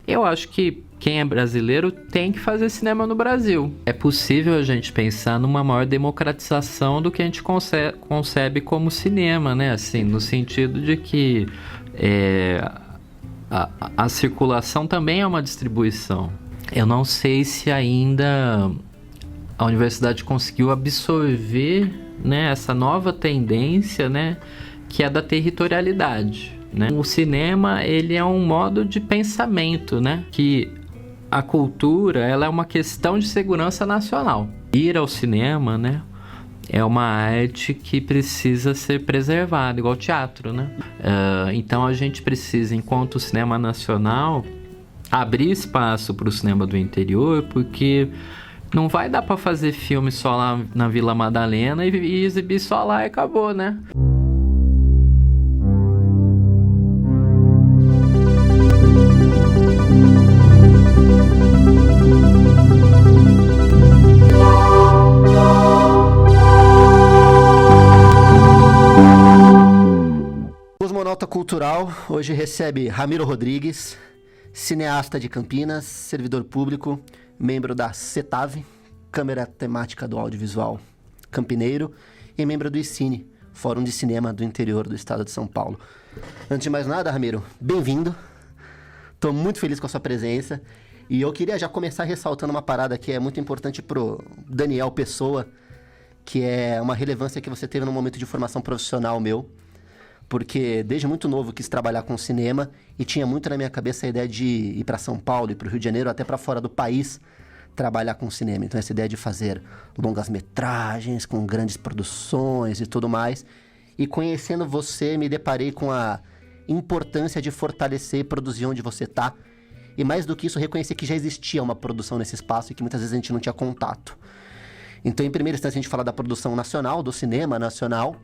Eu acho que quem é brasileiro tem que fazer cinema no Brasil. É possível a gente pensar numa maior democratização do que a gente concebe como cinema, né? Assim, no sentido de que a circulação também é uma distribuição. Eu não sei se ainda a universidade conseguiu absorver, né, essa nova tendência, né, que é da territorialidade, né? O cinema, ele é um modo de pensamento, né, que a cultura, ela é uma questão de segurança nacional. Ir ao cinema, né, é uma arte que precisa ser preservada, igual teatro, né? Então a gente precisa, enquanto cinema nacional, abrir espaço para o cinema do interior, porque não vai dar para fazer filme só lá na Vila Madalena e exibir só lá e acabou, né? Cosmonauta Cultural hoje recebe Ramiro Rodrigues, cineasta de Campinas, servidor público, membro da CETAV, Câmara Temática do Audiovisual Campineiro, e membro do ICINE, Fórum de Cinema do Interior do Estado de São Paulo. Antes de mais nada, Ramiro, bem-vindo. Estou muito feliz com a sua presença. E eu queria já começar ressaltando uma parada que é muito importante pro Daniel Pessoa, que é uma relevância que você teve no momento de formação profissional meu. Porque desde muito novo quis trabalhar com cinema e tinha muito na minha cabeça a ideia de ir para São Paulo e para o Rio de Janeiro, até para fora do país, trabalhar com cinema. Então essa ideia de fazer longas metragens, com grandes produções e tudo mais. E conhecendo você, me deparei com a importância de fortalecer e produzir onde você está. E mais do que isso, reconhecer que já existia uma produção nesse espaço e que muitas vezes a gente não tinha contato. Então, em primeira instância, a gente fala da produção nacional, do cinema nacional,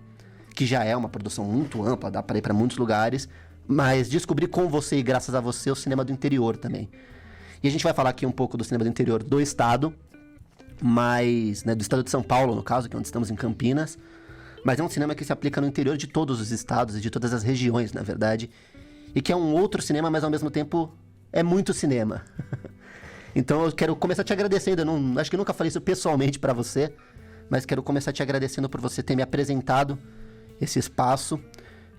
que já é uma produção muito ampla, dá para ir para muitos lugares, mas descobri com você e graças a você o cinema do interior também. E a gente vai falar aqui um pouco do cinema do interior do estado, mas, né, do estado de São Paulo, no caso, que é onde estamos em Campinas, mas é um cinema que se aplica no interior de todos os estados e de todas as regiões, na verdade, e que é um outro cinema, mas ao mesmo tempo é muito cinema. Então eu quero começar te agradecendo, acho que nunca falei isso pessoalmente para você, mas quero começar te agradecendo por você ter me apresentado esse espaço,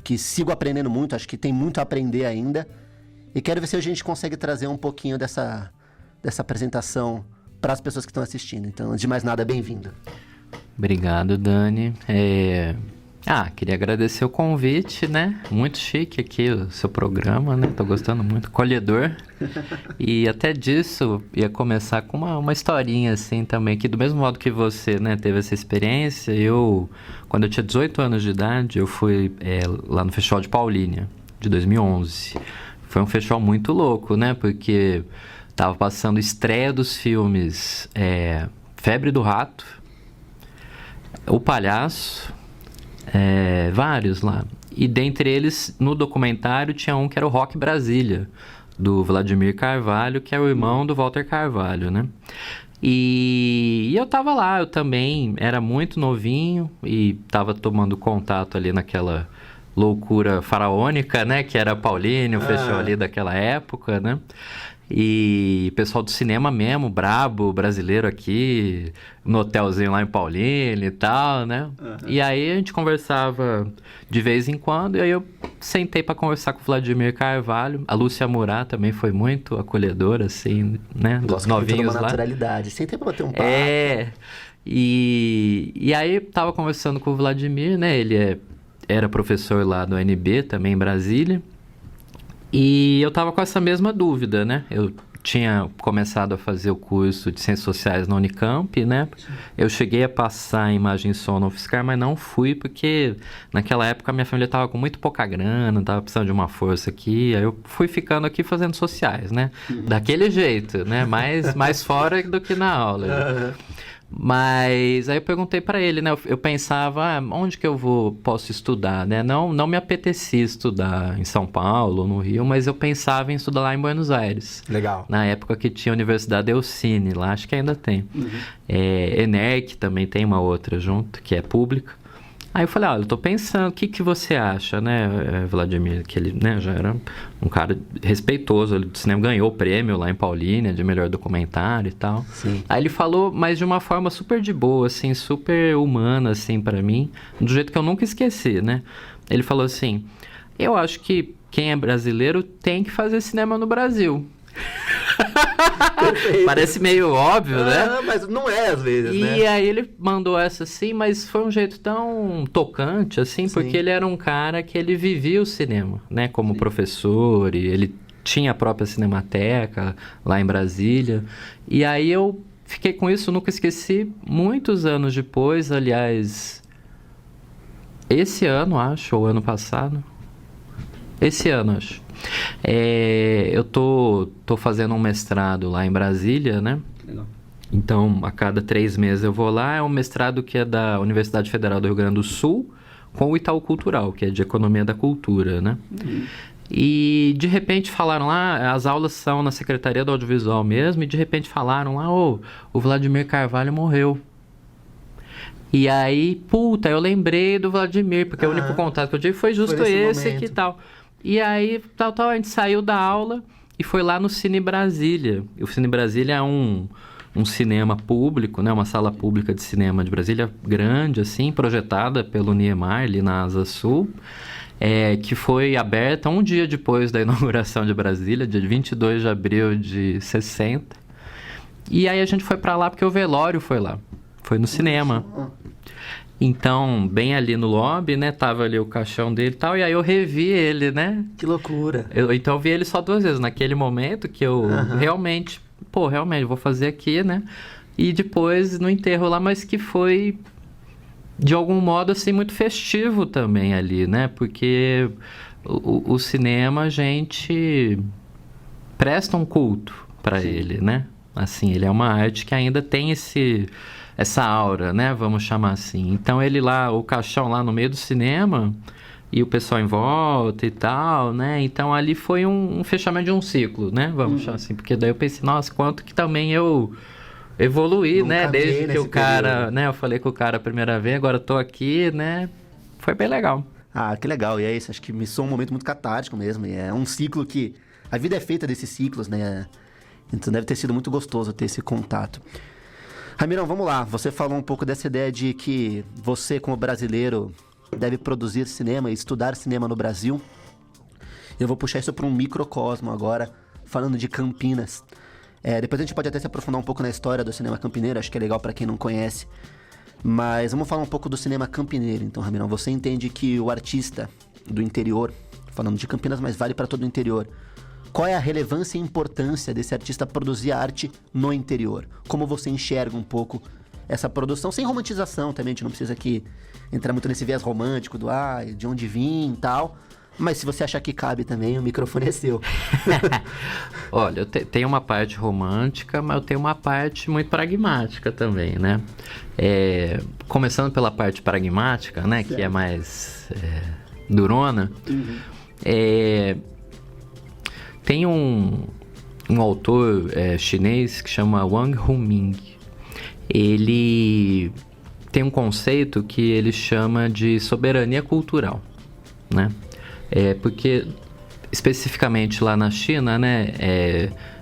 que sigo aprendendo muito, acho que tem muito a aprender ainda, e quero ver se a gente consegue trazer um pouquinho dessa apresentação para as pessoas que estão assistindo. Então, antes de mais nada, bem-vindo. Obrigado, Dani. Queria agradecer o convite, né? Muito chique aqui o seu programa, né? Tô gostando muito, acolhedor. E até disso, ia começar com uma historinha, assim, também, que do mesmo modo que você, né, teve essa experiência, quando eu tinha 18 anos de idade, eu fui lá no Festival de Paulínia, de 2011. Foi um festival muito louco, né? Porque tava passando estreia dos filmes Febre do Rato, O Palhaço, vários lá. E dentre eles, no documentário, tinha um que era o Rock Brasília, do Vladimir Carvalho, que é o irmão do Walter Carvalho, né? E eu tava lá, eu também era muito novinho e tava tomando contato ali naquela loucura faraônica, né? Que era Paulínia, o festival ali daquela época, né? E pessoal do cinema mesmo, brabo, brasileiro aqui, no hotelzinho lá em Paulínia e tal, né? E aí a gente conversava de vez em quando, e aí eu sentei para conversar com o Vladimir Carvalho. A Lúcia Murat também foi muito acolhedora, assim, né? Dos novinhos lá. Naturalidade, sentei para bater um papo. E aí eu tava conversando com o Vladimir, né? Ele era professor lá do UNB, também em Brasília. E eu tava com essa mesma dúvida, né? Eu tinha começado a fazer o curso de Ciências Sociais na Unicamp, né? Eu cheguei a passar em Imagem e Som na UFSCar, mas não fui porque naquela época a minha família tava com muito pouca grana, tava precisando de uma força aqui, aí eu fui ficando aqui fazendo sociais, né? Daquele jeito, né? Mais fora do que na aula. Né? Mas aí eu perguntei pra ele, né? Eu pensava, onde que eu posso estudar, né? Não me apetecia estudar em São Paulo ou no Rio, mas eu pensava em estudar lá em Buenos Aires. Legal. Na época que tinha a Universidade EUCINE, lá acho que ainda tem. ENERC também tem uma outra junto, que é pública. Aí eu falei, olha, eu tô pensando, o que você acha, né, Vladimir? Que ele, né, já era um cara respeitoso, ele do cinema ganhou o prêmio lá em Paulínia de melhor documentário e tal. Sim. Aí ele falou, mas de uma forma super de boa, assim, super humana, assim, pra mim, do jeito que eu nunca esqueci, né? Ele falou assim, eu acho que quem é brasileiro tem que fazer cinema no Brasil. Parece meio óbvio, né? Mas não é às vezes, né? E aí ele mandou essa assim, mas foi um jeito tão tocante, assim, porque ele era um cara que ele vivia o cinema, né? Como professor, e ele tinha a própria cinemateca lá em Brasília. E aí eu fiquei com isso, nunca esqueci. Muitos anos depois, aliás, esse ano, acho, ou ano passado. Esse ano, acho. Eu tô fazendo um mestrado lá em Brasília, né? Legal. Então, a cada 3 meses eu vou lá. É um mestrado que é da Universidade Federal do Rio Grande do Sul, com o Itaú Cultural, que é de Economia da Cultura, né? E, de repente, falaram lá, as aulas são na Secretaria do Audiovisual mesmo, e de repente falaram lá, o Vladimir Carvalho morreu. E aí, eu lembrei do Vladimir, porque o único contato que eu tive foi justo esse aqui e tal. E aí, a gente saiu da aula e foi lá no Cine Brasília. E o Cine Brasília é um cinema público, né? Uma sala pública de cinema de Brasília grande, assim, projetada pelo Niemeyer, ali na Asa Sul, que foi aberta um dia depois da inauguração de Brasília, dia 22 de abril de 60. E aí a gente foi pra lá porque o velório foi lá. Foi no cinema. Então, bem ali no lobby, né? Tava ali o caixão dele e tal. E aí eu revi ele, né? Que loucura. Então eu vi ele só 2 vezes. Naquele momento que eu realmente vou fazer aqui, né? E depois no enterro lá, mas que foi, de algum modo, assim, muito festivo também ali, né? Porque o cinema, a gente presta um culto para ele, né? Assim, ele é uma arte que ainda tem essa aura, né? Vamos chamar assim. Então ele lá, o caixão lá no meio do cinema e o pessoal em volta e tal, né? Então ali foi um fechamento de um ciclo, né? Vamos chamar assim. Porque daí eu pensei, nossa, quanto que também eu evoluí, né? Desde que o cara, né? Eu falei com o cara a primeira vez, agora eu tô aqui, né? Foi bem legal. Ah, que legal. E é isso, acho que me soa um momento muito catártico mesmo. E é um ciclo que... A vida é feita desses ciclos, né? Então deve ter sido muito gostoso ter esse contato. Ramirão, vamos lá. Você falou um pouco dessa ideia de que você, como brasileiro, deve produzir cinema e estudar cinema no Brasil. Eu vou puxar isso para um microcosmo agora, falando de Campinas. Depois a gente pode até se aprofundar um pouco na história do cinema campineiro, acho que é legal para quem não conhece. Mas vamos falar um pouco do cinema campineiro. Então, Ramirão, você entende que o artista do interior, falando de Campinas, mas vale para todo o interior, qual é a relevância e importância desse artista produzir arte no interior? Como você enxerga um pouco essa produção, sem romantização também, a gente não precisa aqui entrar muito nesse viés romântico do de onde vim e tal, mas se você achar que cabe também, o microfone é seu. Olha, eu tenho uma parte romântica, mas eu tenho uma parte muito pragmática também, né? Começando pela parte pragmática, né? Certo. Que é mais durona. Tem um autor chinês que chama Wang Huming. Ele tem um conceito que ele chama de soberania cultural, né? Porque, especificamente lá na China, né?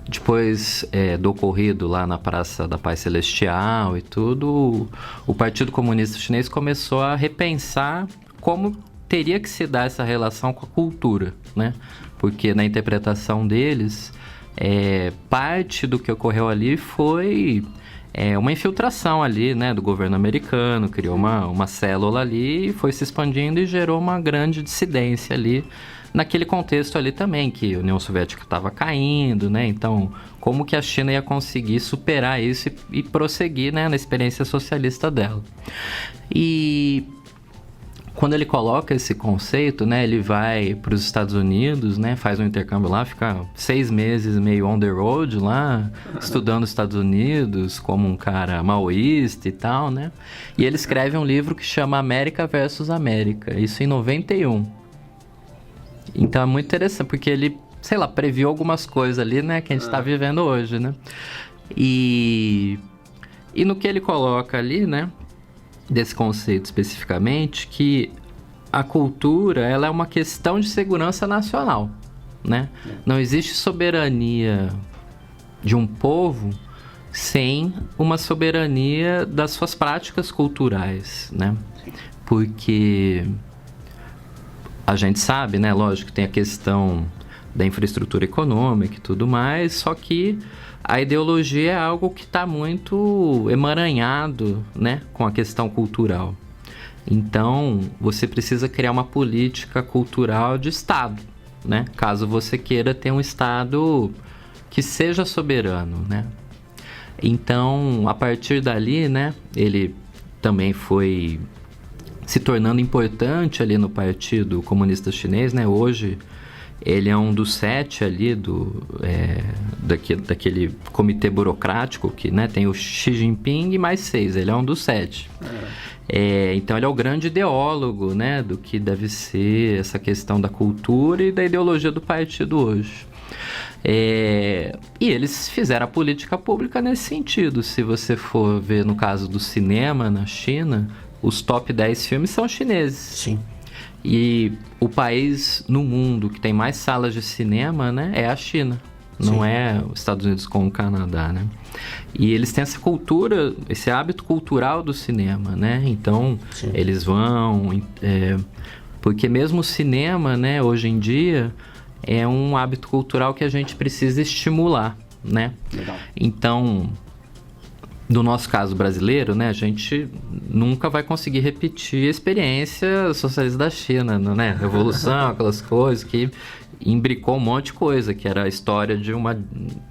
Depois do ocorrido lá na Praça da Paz Celestial e tudo, o Partido Comunista Chinês começou a repensar como teria que se dar essa relação com a cultura, né? Porque na interpretação deles, parte do que ocorreu ali foi uma infiltração ali, né, do governo americano, criou uma célula ali e foi se expandindo e gerou uma grande dissidência ali, naquele contexto ali também, que a União Soviética estava caindo, né? Então, como que a China ia conseguir superar isso e prosseguir, né, na experiência socialista dela? E quando ele coloca esse conceito, né, ele vai para os Estados Unidos, né, faz um intercâmbio lá, fica 6 meses meio on the road lá, estudando os Estados Unidos como um cara maoísta e tal, né? E ele escreve um livro que chama América versus América, isso em 91. Então é muito interessante, porque ele, sei lá, previu algumas coisas ali, né, que a gente está vivendo hoje, né? E no que ele coloca ali, né, desse conceito especificamente, que a cultura, ela é uma questão de segurança nacional, né? Não existe soberania de um povo sem uma soberania das suas práticas culturais, né? Porque a gente sabe, né? Lógico que tem a questão da infraestrutura econômica e tudo mais, só que a ideologia é algo que está muito emaranhado, né? Com a questão cultural. Então, você precisa criar uma política cultural de Estado, né? Caso você queira ter um Estado que seja soberano, né? Então, a partir dali, né? Ele também foi se tornando importante ali no Partido Comunista Chinês, né? Hoje, ele é um dos 7 ali daquele comitê burocrático que, né, tem o Xi Jinping e mais 6. Ele é um dos 7. Então ele é o grande ideólogo, né, do que deve ser essa questão da cultura e da ideologia do partido hoje. E eles fizeram a política pública nesse sentido. Se você for ver no caso do cinema na China, os top 10 filmes são chineses. Sim. E o país no mundo que tem mais salas de cinema, né, é a China. Não Sim. é os Estados Unidos com o Canadá, né? E eles têm essa cultura, esse hábito cultural do cinema, né? Então, Sim. eles vão... porque mesmo o cinema, né, hoje em dia, é um hábito cultural que a gente precisa estimular, né? Legal. Então, no nosso caso brasileiro, né, a gente nunca vai conseguir repetir a experiência socialista da China, né? Revolução, aquelas coisas que imbricou um monte de coisa, que era a história de uma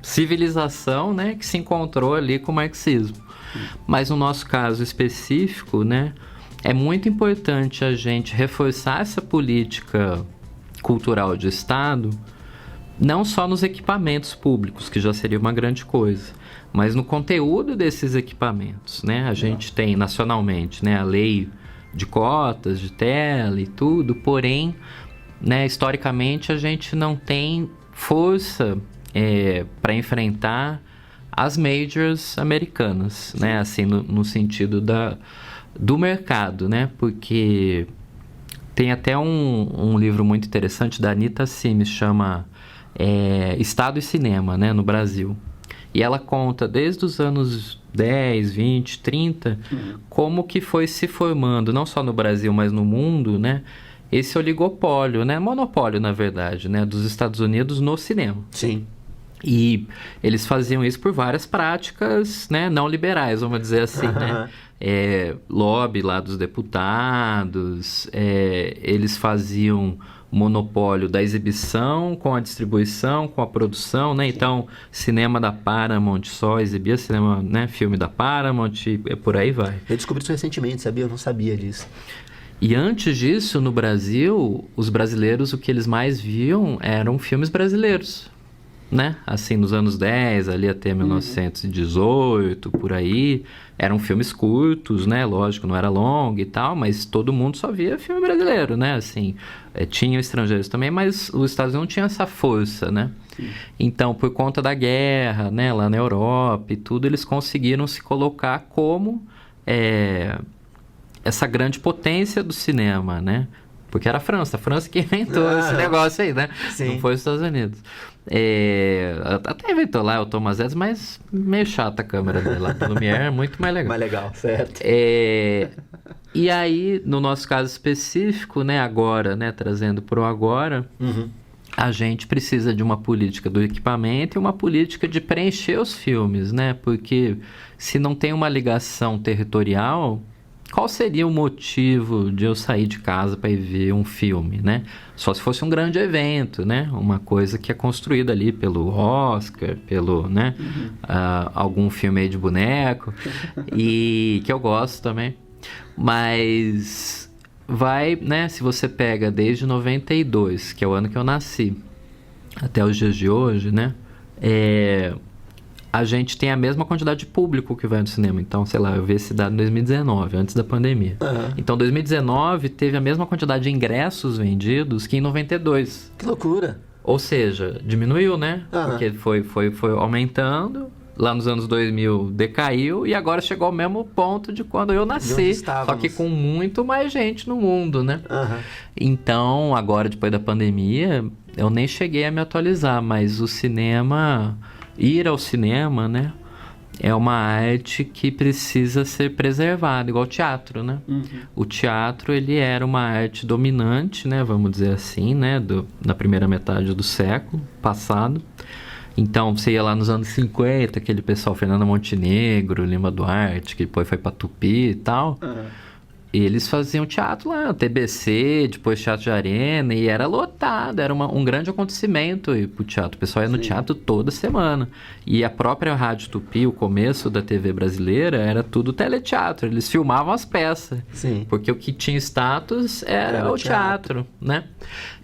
civilização, né, que se encontrou ali com o marxismo. Mas no nosso caso específico, né, é muito importante a gente reforçar essa política cultural de Estado, não só nos equipamentos públicos, que já seria uma grande coisa, mas no conteúdo desses equipamentos, né? A gente tem nacionalmente, né, a lei de cotas de tela e tudo, porém, né, historicamente a gente não tem força para enfrentar as majors americanas, né? Assim, no sentido do mercado, né? Porque tem até um livro muito interessante da Anita Simes, chama Estado e Cinema, né, no Brasil. E ela conta desde os anos 10, 20, 30, como que foi se formando, não só no Brasil, mas no mundo, né, esse oligopólio, né, monopólio, na verdade, né, dos Estados Unidos no cinema. Sim. E eles faziam isso por várias práticas, né, não liberais, vamos dizer assim, né? Lobby lá dos deputados, eles faziam monopólio da exibição com a distribuição, com a produção, né? Então, cinema da Paramount só exibia cinema, né? Filme da Paramount e por aí vai. Eu descobri isso recentemente, sabia? Eu não sabia disso. E antes disso, no Brasil, os brasileiros, o que eles mais viam eram filmes brasileiros, né? Assim, nos anos 10, ali até 1918, por aí. Eram filmes curtos, né? Lógico, não era longo e tal, mas todo mundo só via filme brasileiro, né? Assim, tinham estrangeiros também, mas os Estados Unidos não tinham essa força, né? Sim. Então, por conta da guerra, né? Lá na Europa e tudo, eles conseguiram se colocar como essa grande potência do cinema, né? Porque era a França que inventou esse negócio aí, né? Sim. Não foi os Estados Unidos. Até inventou lá o Thomas Edison, mas meio chata a câmera dele lá. O Lumière é muito mais legal. Mais legal, certo. E aí, no nosso caso específico, né, agora, né, trazendo pro agora, a gente precisa de uma política do equipamento e uma política de preencher os filmes, né? Porque se não tem uma ligação territorial, qual seria o motivo de eu sair de casa para ir ver um filme, né? Só se fosse um grande evento, né? Uma coisa que é construída ali pelo Oscar, pelo, né? Algum filme aí de boneco, e que eu gosto também. Mas vai, né? Se você pega desde 92, que é o ano que eu nasci, até os dias de hoje, né? A gente tem a mesma quantidade de público que vai no cinema. Então, sei lá, eu vi esse dado em 2019, antes da pandemia. Então, 2019 teve a mesma quantidade de ingressos vendidos que em 92. Que loucura! Ou seja, diminuiu, né? Porque foi aumentando lá nos anos 2000 decaiu e agora chegou ao mesmo ponto de quando eu nasci, só que com muito mais gente no mundo, né? Uhum. Então, agora, depois da pandemia, eu nem cheguei a me atualizar, mas o cinema, ir ao cinema, né? É uma arte que precisa ser preservada, igual o teatro, né? Uhum. O teatro, ele era uma arte dominante, né? Vamos dizer assim, né? Na primeira metade do século passado. Então, você ia lá nos anos 50, aquele pessoal, Fernando Montenegro, Lima Duarte, que depois foi pra Tupi e tal. Uhum. Eles faziam teatro lá, TBC, depois Teatro de Arena, e era lotado, era um grande acontecimento ir pro teatro. O pessoal ia no teatro toda semana. E a própria Rádio Tupi, o começo da TV brasileira, era tudo teleteatro. Eles filmavam as peças. Sim. Porque o que tinha status era o teatro, né?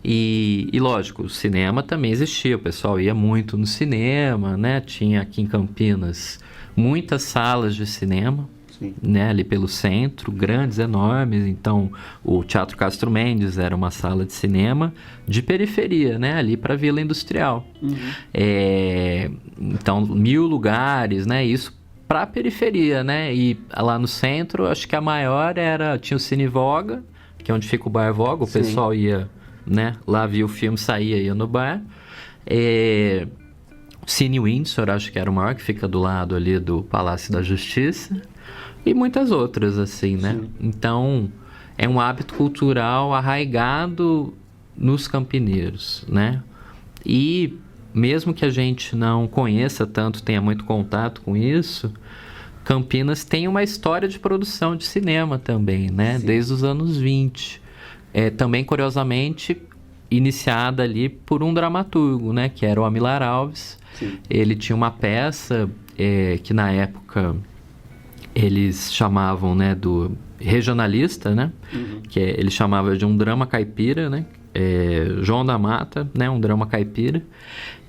E lógico, o cinema também existia. O pessoal ia muito no cinema, né? Tinha aqui em Campinas muitas salas de cinema. Né, ali pelo centro, grandes, enormes. Então, o Teatro Castro Mendes era uma sala de cinema de periferia, né, ali para Vila Industrial. Uhum. Então, 1000 lugares, né, isso para periferia, né, e lá no centro, acho que a maior tinha o Cine Voga, que é onde fica o Bar Voga, o pessoal ia, né, lá via o filme, saía, ia no bar. Cine Windsor, acho que era o maior, que fica do lado ali do Palácio da Justiça. E muitas outras, assim, né? Sim. Então, é um hábito cultural arraigado nos campineiros, né? E mesmo que a gente não conheça tanto, tenha muito contato com isso, Campinas tem uma história de produção de cinema também, né? Sim. Desde os anos 20. Também, curiosamente, iniciada ali por um dramaturgo, né? Que era o Amilar Alves. Sim. Ele tinha uma peça que, na época, eles chamavam, né, do regionalista, né? Uhum. Que ele chamava de um drama caipira, né? João da Mata, né? Um drama caipira.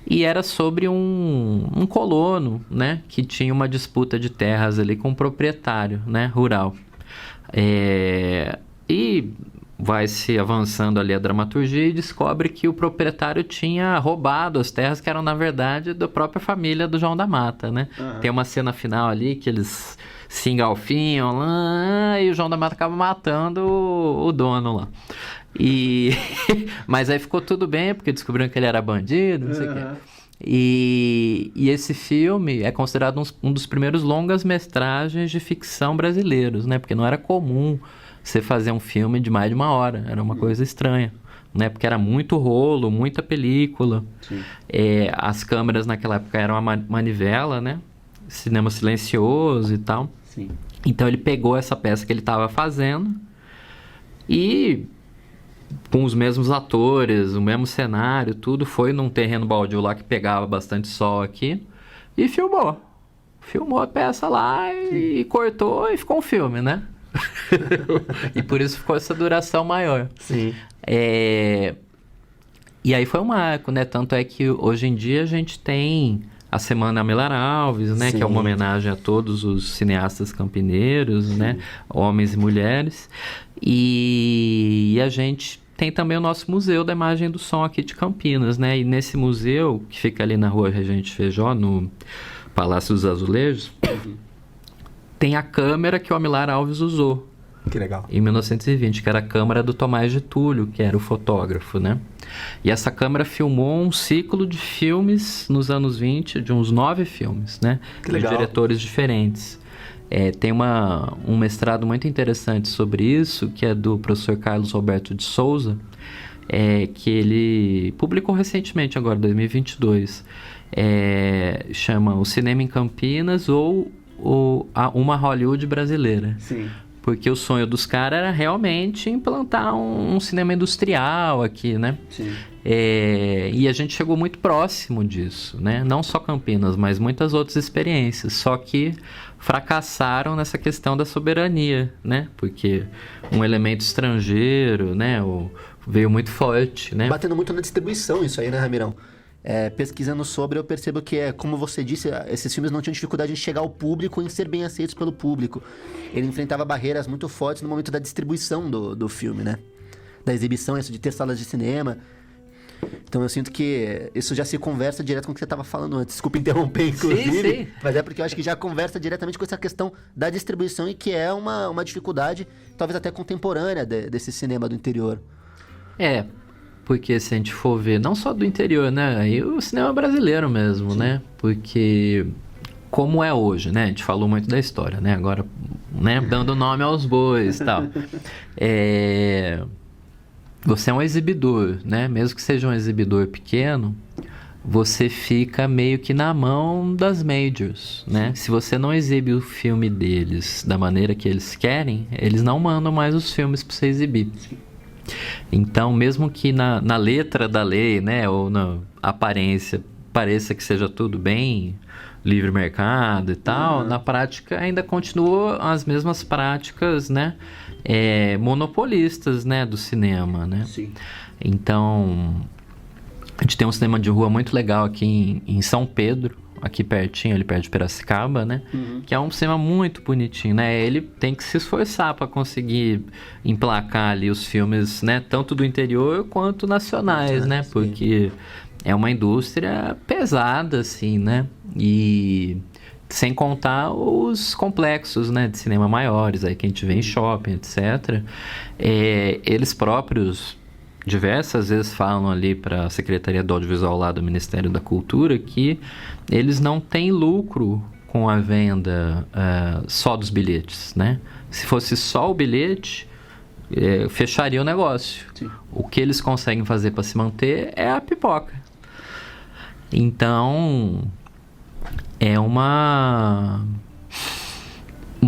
E era sobre um colono, né? Que tinha uma disputa de terras ali com um proprietário, né? Rural. E vai se avançando ali a dramaturgia e descobre que o proprietário tinha roubado as terras que eram, na verdade, da própria família do João da Mata, né? Uhum. Tem uma cena final ali que eles se engalfinham lá e o João da Mata acaba matando o dono lá. Mas aí ficou tudo bem, porque descobriram que ele era bandido, não sei o quê. E esse filme é considerado um dos primeiros longas-metragens de ficção brasileiros, né? Porque não era comum você fazer um filme de mais de 1 hora. Era uma coisa estranha, né? Porque era muito rolo, muita película. As câmeras naquela época eram uma manivela, né? Cinema silencioso e tal. Sim. Então ele pegou essa peça que ele estava fazendo e, com os mesmos atores, o mesmo cenário, tudo, foi num terreno baldio lá que pegava bastante sol aqui e filmou. Filmou a peça lá e cortou e ficou um filme, né? E por isso ficou essa duração maior. Sim. E aí foi um marco, né? Tanto é que hoje em dia a gente tem a Semana Amilar Alves, né? Sim. Que é uma homenagem a todos os cineastas campineiros, sim, né? Homens e mulheres. E a gente tem também o nosso Museu da Imagem e do Som aqui de Campinas, né? E nesse museu, que fica ali na Rua Regente Feijó, no Palácio dos Azulejos, tem a câmera que o Amilar Alves usou. Que legal. Em 1920, que era a câmera do Tomás Getúlio, que era o fotógrafo, né? E essa câmera filmou um ciclo de filmes nos anos 20, de uns 9 filmes, né? Que legal. De diretores diferentes. Tem um mestrado muito interessante sobre isso, que é do professor Carlos Roberto de Souza, que ele publicou recentemente, agora, 2022. Chama O Cinema em Campinas ou Uma Hollywood Brasileira. Sim. Porque o sonho dos caras era realmente implantar um cinema industrial aqui, né? Sim. E a gente chegou muito próximo disso, né? Não só Campinas, mas muitas outras experiências. Só que fracassaram nessa questão da soberania, né? Porque um elemento estrangeiro, né? Veio muito forte, né? Batendo muito na distribuição isso aí, né, Ramirão? Pesquisando sobre, eu percebo que, como você disse, esses filmes não tinham dificuldade em chegar ao público e em ser bem aceitos pelo público. Ele enfrentava barreiras muito fortes no momento da distribuição do filme, né? Da exibição, isso de ter salas de cinema. Então eu sinto que isso já se conversa direto com o que você estava falando antes. Desculpa interromper, inclusive. Sim. Mas é porque eu acho que já conversa diretamente com essa questão da distribuição e que é uma dificuldade, talvez até contemporânea, desse cinema do interior. Porque se a gente for ver, não só do interior, né? Aí o cinema brasileiro mesmo, né? Porque como é hoje, né? A gente falou muito da história, né? Agora, né? Dando nome aos bois e tal. Você é um exibidor, né? Mesmo que seja um exibidor pequeno, você fica meio que na mão das majors, né? Se você não exibe o filme deles da maneira que eles querem, eles não mandam mais os filmes para você exibir. Então, mesmo que na letra da lei, né? Ou na aparência, pareça que seja tudo bem livre mercado e tal, na prática ainda continuam as mesmas práticas, né? Monopolistas, né, do cinema, né? Sim. Então, a gente tem um cinema de rua muito legal aqui em São Pedro, aqui pertinho, ali perto de Piracicaba, né? Que é um cinema muito bonitinho, né? Ele tem que se esforçar para conseguir emplacar ali os filmes, né? Tanto do interior quanto nacionais, né? Porque é uma indústria pesada, assim, né? E sem contar os complexos, né, de cinema maiores, aí que a gente vê em shopping, etc. Eles próprios diversas vezes falam ali para a Secretaria do Audiovisual lá do Ministério da Cultura que eles não têm lucro com a venda só dos bilhetes, né? Se fosse só o bilhete, fecharia o negócio. Sim. O que eles conseguem fazer para se manter é a pipoca. Então, é uma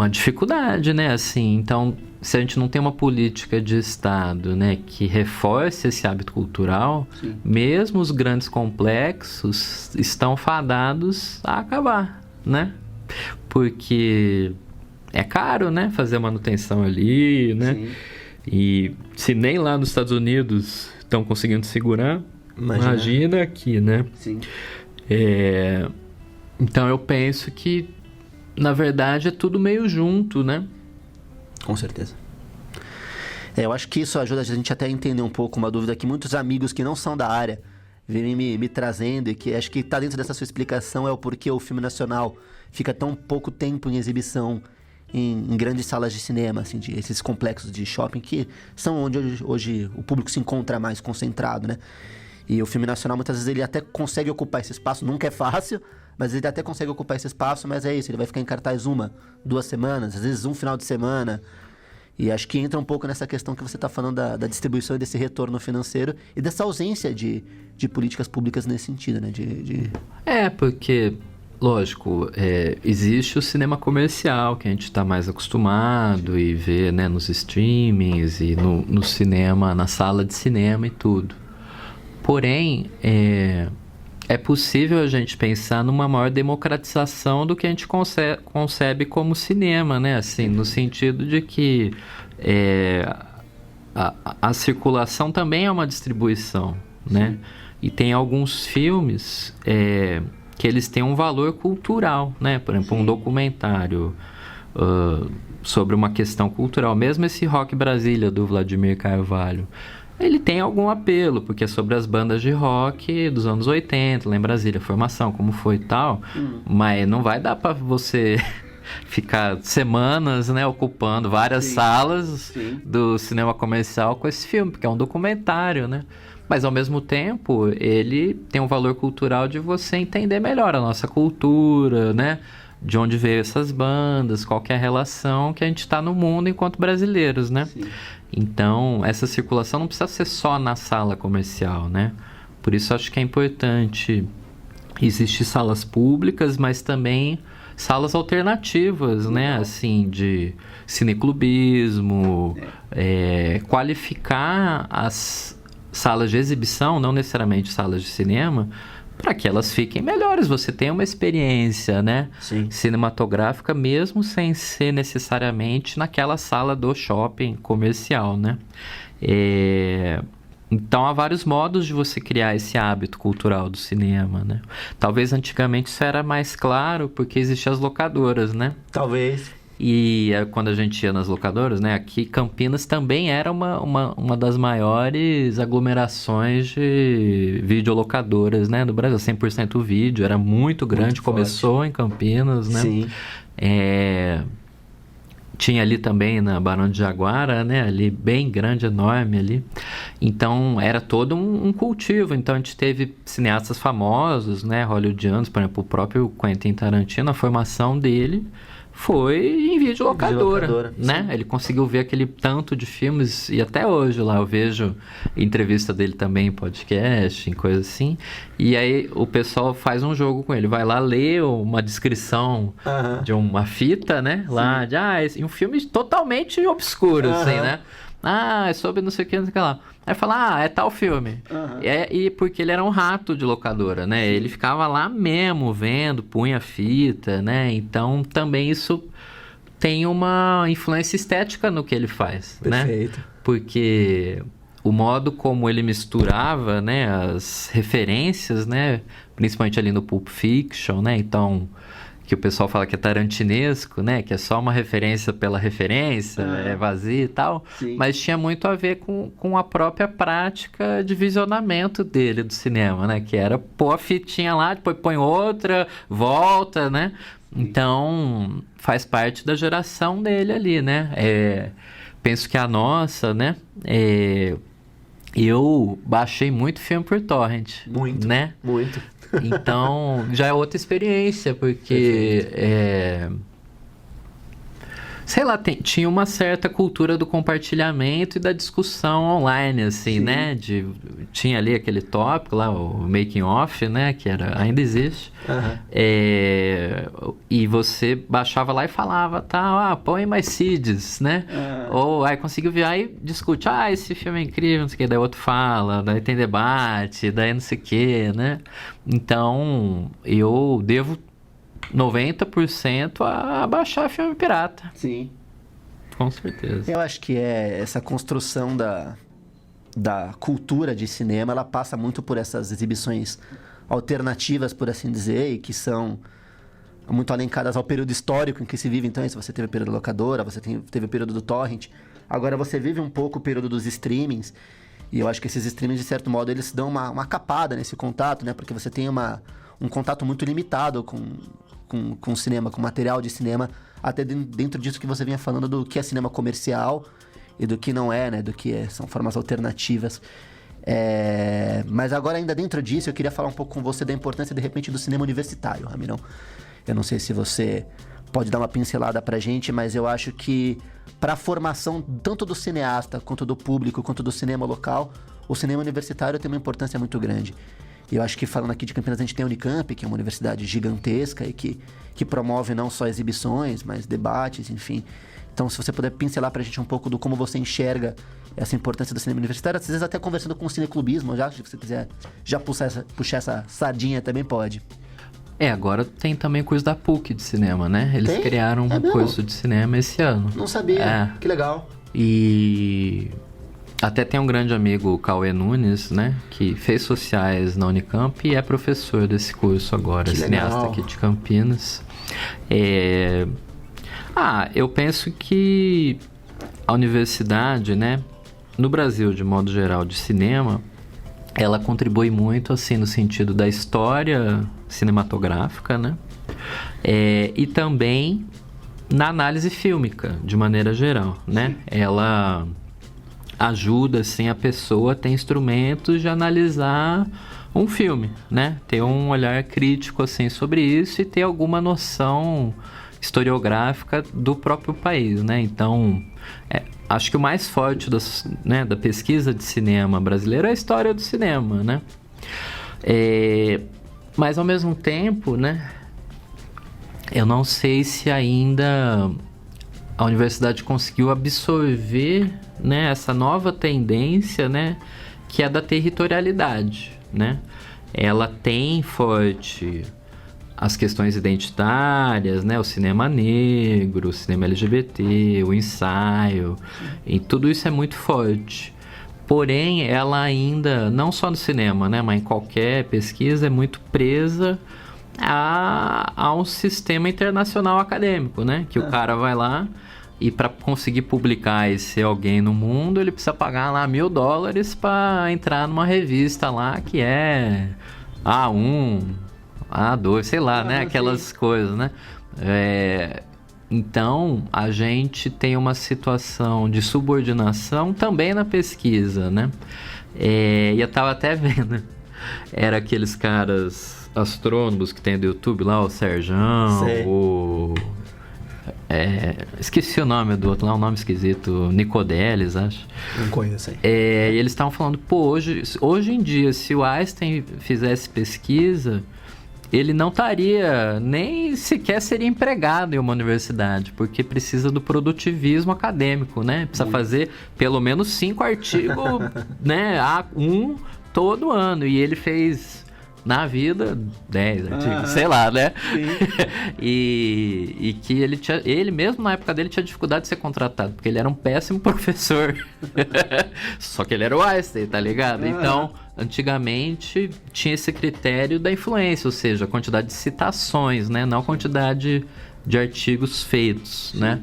dificuldade, né? Assim, então, se a gente não tem uma política de Estado, né, que reforce esse hábito cultural, Sim. mesmo os grandes complexos estão fadados a acabar, né? Porque é caro, né, fazer a manutenção ali, né? Sim. E se nem lá nos Estados Unidos estão conseguindo segurar, imagina aqui, né? Sim. Então eu penso que, na verdade, é tudo meio junto, né? Com certeza. Eu acho que isso ajuda a gente até a entender um pouco uma dúvida que muitos amigos que não são da área vêm me trazendo e que acho que está dentro dessa sua explicação é o porquê o filme nacional fica tão pouco tempo em exibição em grandes salas de cinema, assim, esses complexos de shopping que são onde hoje o público se encontra mais concentrado, né? E o filme nacional, muitas vezes, ele até consegue ocupar esse espaço, nunca é fácil, mas ele até consegue ocupar esse espaço, mas é isso, ele vai ficar em cartaz 2 semanas, às vezes um final de semana. E acho que entra um pouco nessa questão que você está falando da distribuição e desse retorno financeiro e dessa ausência de políticas públicas nesse sentido, né? Porque, lógico, existe o cinema comercial, que a gente está mais acostumado e vê, né, nos streamings e no cinema, na sala de cinema e tudo. Porém, é possível a gente pensar numa maior democratização do que a gente concebe como cinema, né? Assim, no sentido de que a circulação também é uma distribuição, né? E tem alguns filmes que eles têm um valor cultural, né? Por exemplo, um documentário sobre uma questão cultural. Mesmo esse Rock Brasília, do Vladimir Carvalho, ele tem algum apelo, porque é sobre as bandas de rock dos anos 80, lá em Brasília, formação, como foi e tal. Mas não vai dar para você ficar semanas, né, ocupando várias salas do cinema comercial com esse filme, porque é um documentário, né? Mas, ao mesmo tempo, ele tem um valor cultural de você entender melhor a nossa cultura, né? De onde veio essas bandas, qual que é a relação que a gente está no mundo enquanto brasileiros, né? Sim. Então, essa circulação não precisa ser só na sala comercial, né? Por isso, acho que é importante existir salas públicas, mas também salas alternativas, né? Assim, de cineclubismo, qualificar as salas de exibição, não necessariamente salas de cinema, para que elas fiquem melhores, você tenha uma experiência, né, cinematográfica, mesmo sem ser necessariamente naquela sala do shopping comercial, né. Então há vários modos de você criar esse hábito cultural do cinema, né. Talvez antigamente isso era mais claro porque existiam as locadoras, né. Talvez. E quando a gente ia nas locadoras, né? Aqui Campinas também era uma das maiores aglomerações de videolocadoras, né? Do Brasil, 100% vídeo, era muito grande, Muito começou forte. em Campinas, né? Sim. Tinha ali também na Barão de Jaguara, né? Ali bem grande, enorme ali. Então era todo um cultivo. Então a gente teve cineastas famosos, né? Hollywoodianos, por exemplo, o próprio Quentin Tarantino, a formação dele foi em videolocadora, né? sim. Ele conseguiu ver aquele tanto de filmes e até hoje lá eu vejo entrevista dele também em podcast, em coisa assim. E aí o pessoal faz um jogo com ele, vai lá ler uma descrição de uma fita, né? Lá de um filme totalmente obscuro, assim, né? É sobre não sei o que, não sei o que lá. Aí fala, é tal filme. E porque ele era um rato de locadora, né? Ele ficava lá mesmo, vendo, punha fita, né? Então, também isso tem uma influência estética no que ele faz, Perfeito. né? Porque o modo como ele misturava, né? As referências, né? Principalmente ali no Pulp Fiction, né? Então, que o pessoal fala que é tarantinesco, né? Que é só uma referência pela referência, é vazio e tal. Sim. Mas tinha muito a ver com a própria prática de visionamento dele do cinema, né? Que era pôr a fitinha lá, depois põe outra, volta, né? Então, faz parte da geração dele ali, né? Penso que a nossa, né? Eu baixei muito filme por torrent. Muito, né? muito. Então, já é outra experiência, porque sei lá, tinha uma certa cultura do compartilhamento e da discussão online, assim, né? Tinha ali aquele tópico lá, o making off, né? Que ainda existe. E você baixava lá e falava, põe mais seeds, né? Ou aí conseguiu ver, aí discute, esse filme é incrível, não sei o que, daí outro fala, daí tem debate, daí não sei o que, né? Então, eu devo 90% a baixar filme pirata. Sim. Com certeza. Eu acho que essa construção da cultura de cinema, ela passa muito por essas exibições alternativas, por assim dizer, e que são muito alencadas ao período histórico em que se vive. Então, se você teve o período da locadora, você teve o período do torrent, agora você vive um pouco o período dos streamings, e eu acho que esses streamings, de certo modo, eles dão uma capada nesse contato, né? Porque você tem um contato muito limitado com o cinema, com material de cinema, até dentro disso que você vinha falando do que é cinema comercial e do que não é, né? Do que são formas alternativas. Mas agora, ainda dentro disso, eu queria falar um pouco com você da importância, de repente, do cinema universitário, Ramirão. Eu não sei se você pode dar uma pincelada pra gente, mas eu acho que para a formação tanto do cineasta, quanto do público, quanto do cinema local, o cinema universitário tem uma importância muito grande. E eu acho que, falando aqui de Campinas, a gente tem a Unicamp, que é uma universidade gigantesca e que promove não só exibições, mas debates, enfim. Então, se você puder pincelar pra gente um pouco do como você enxerga essa importância do cinema universitário, às vezes até conversando com o cineclubismo, já, se você quiser já puxar essa sardinha, também pode. Agora tem também curso da PUC de cinema, né? Eles criaram um curso de cinema esse ano. Não sabia, que legal. E até tem um grande amigo, o Cauê Nunes, né? Que fez sociais na Unicamp e é professor desse curso agora, Que cineasta legal. aqui de Campinas. Eu penso que a universidade, né? No Brasil, de modo geral, de cinema, ela contribui muito, assim, no sentido da história cinematográfica, né? E também na análise fílmica, de maneira geral, né? Ela ajuda, assim, a pessoa a ter instrumentos de analisar um filme, né? Ter um olhar crítico, assim, sobre isso e ter alguma noção historiográfica do próprio país, né? Então, acho que o mais forte da pesquisa de cinema brasileiro é a história do cinema, né? Mas, ao mesmo tempo, né? Eu não sei se ainda a universidade conseguiu absorver, né, essa nova tendência, né, que é da territorialidade, né? Ela tem forte as questões identitárias, né, o cinema negro, o cinema LGBT, o ensaio, e tudo isso é muito forte. Porém, ela ainda, não só no cinema, né, mas em qualquer pesquisa, é muito presa a há um sistema internacional acadêmico, né? Que o cara vai lá e para conseguir publicar e ser alguém no mundo, ele precisa pagar lá $1.000 para entrar numa revista lá que é A1, A2, sei lá, né? Aquelas coisas, né? Então, a gente tem uma situação de subordinação também na pesquisa, né? E eu tava até vendo, era aqueles caras astrônomos que tem do YouTube lá, o Serjão, esqueci o nome do outro lá, um nome esquisito, Nicodelis, acho. Não conheço aí. E eles estavam falando, hoje em dia, se o Einstein fizesse pesquisa, ele não estaria, nem sequer seria empregado em uma universidade, porque precisa do produtivismo acadêmico, né? Precisa fazer pelo menos 5 artigos, né? Um todo ano. E ele fez, na vida, 10 artigos, sei lá, né? e que ele mesmo na época dele tinha dificuldade de ser contratado, porque ele era um péssimo professor. Só que ele era o Einstein, tá ligado? Então, antigamente tinha esse critério da influência, ou seja, a quantidade de citações, né? Não a quantidade de artigos feitos, né?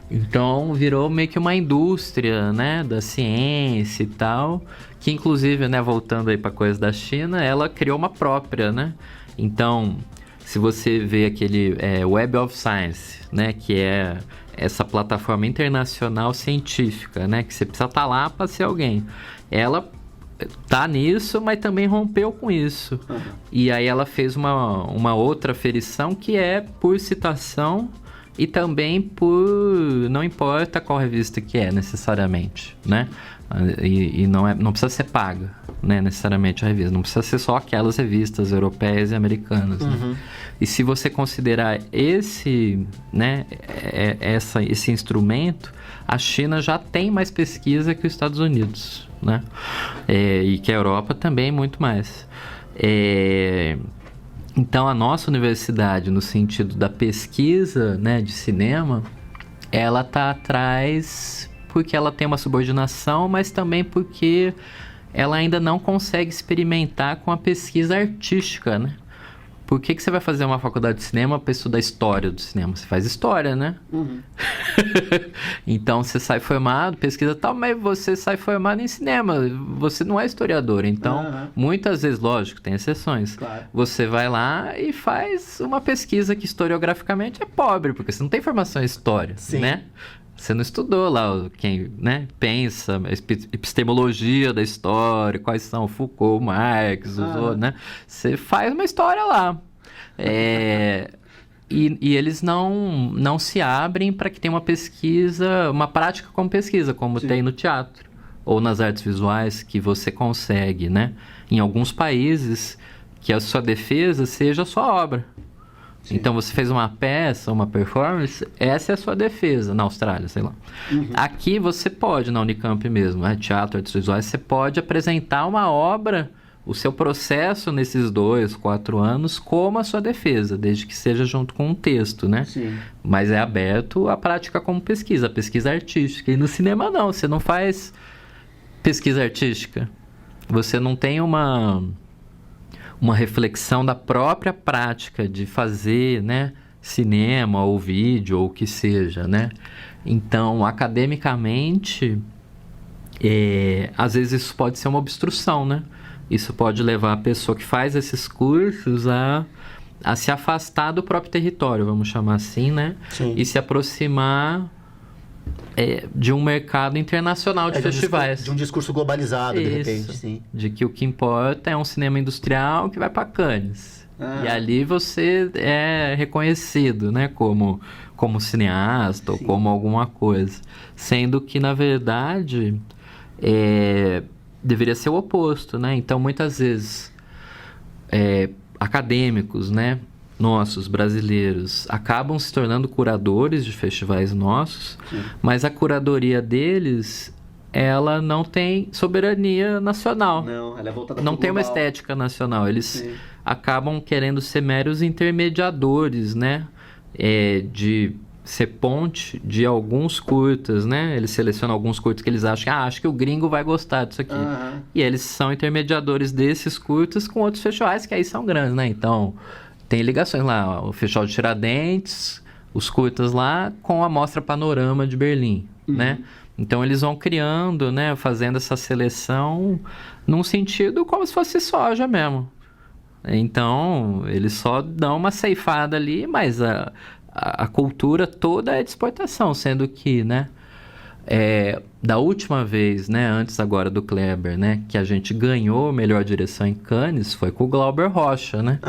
Então virou meio que uma indústria, né, da ciência e tal, que inclusive, né, voltando aí para coisa da China, ela criou uma própria, né? Então, se você vê aquele Web of Science, né, que é essa plataforma internacional científica, né, que você precisa estar lá para ser alguém, ela tá nisso, mas também rompeu com isso. E aí ela fez uma outra aferição que é por citação e também por... não importa qual revista que é necessariamente, né? E não precisa ser paga, né, necessariamente a revista. Não precisa ser só aquelas revistas europeias e americanas. Né? E se você considerar esse, né, esse instrumento, a China já tem mais pesquisa que os Estados Unidos, né? E que a Europa também muito mais. Então, a nossa universidade, no sentido da pesquisa, né, de cinema, ela está atrás porque ela tem uma subordinação, mas também porque ela ainda não consegue experimentar com a pesquisa artística, né? Por que você vai fazer uma faculdade de cinema para estudar história do cinema? Você faz história, né? Então, você sai formado, pesquisa tal, mas você sai formado em cinema. Você não é historiador. Então, muitas vezes, lógico, tem exceções. Claro. Você vai lá e faz uma pesquisa que historiograficamente é pobre, porque você não tem formação em história, né? Você não estudou lá quem, né, pensa, epistemologia da história, quais são Foucault, Marx, né? Você faz uma história lá. E eles não se abrem para que tenha uma pesquisa, uma prática como pesquisa, como tem no teatro ou nas artes visuais, que você consegue, né? Em alguns países, que a sua defesa seja a sua obra. Então, você fez uma peça, uma performance, essa é a sua defesa, na Austrália, sei lá. Aqui você pode, na Unicamp mesmo, né? Teatro, artes visuais, você pode apresentar uma obra, o seu processo nesses 2, 4 anos, como a sua defesa, desde que seja junto com um texto, né? Mas é aberto a prática como pesquisa, a pesquisa artística. E no cinema não, você não faz pesquisa artística. Você não tem uma reflexão da própria prática de fazer, né, cinema ou vídeo ou o que seja, né? Então, academicamente, às vezes isso pode ser uma obstrução, né? Isso pode levar a pessoa que faz esses cursos a se afastar do próprio território, vamos chamar assim, né? E se aproximar de um mercado internacional de festivais. De um discurso globalizado, de repente, sim. De que o que importa é um cinema industrial que vai para Cannes. E ali você é reconhecido, né, como cineasta ou como alguma coisa. Sendo que, na verdade, deveria ser o oposto, né? Então, muitas vezes, acadêmicos, né, nossos, brasileiros, acabam se tornando curadores de festivais nossos, mas a curadoria deles, ela não tem soberania nacional. Não, ela é voltada não tem global. Uma estética nacional. Eles acabam querendo ser meros intermediadores, né? De ser ponte de alguns curtas, né? Eles selecionam alguns curtas que eles acham acho que o gringo vai gostar disso aqui. E eles são intermediadores desses curtas com outros festivais que aí são grandes, né? Então, tem ligações lá, o Festival de Tiradentes, os curtas lá, com a Mostra Panorama de Berlim, né? Então eles vão criando, né, fazendo essa seleção num sentido como se fosse soja mesmo. Então eles só dão uma ceifada ali, mas a cultura toda é de exportação, sendo que, né, da última vez, né, antes agora do Kleber, né, que a gente ganhou melhor direção em Cannes, foi com o Glauber Rocha, né?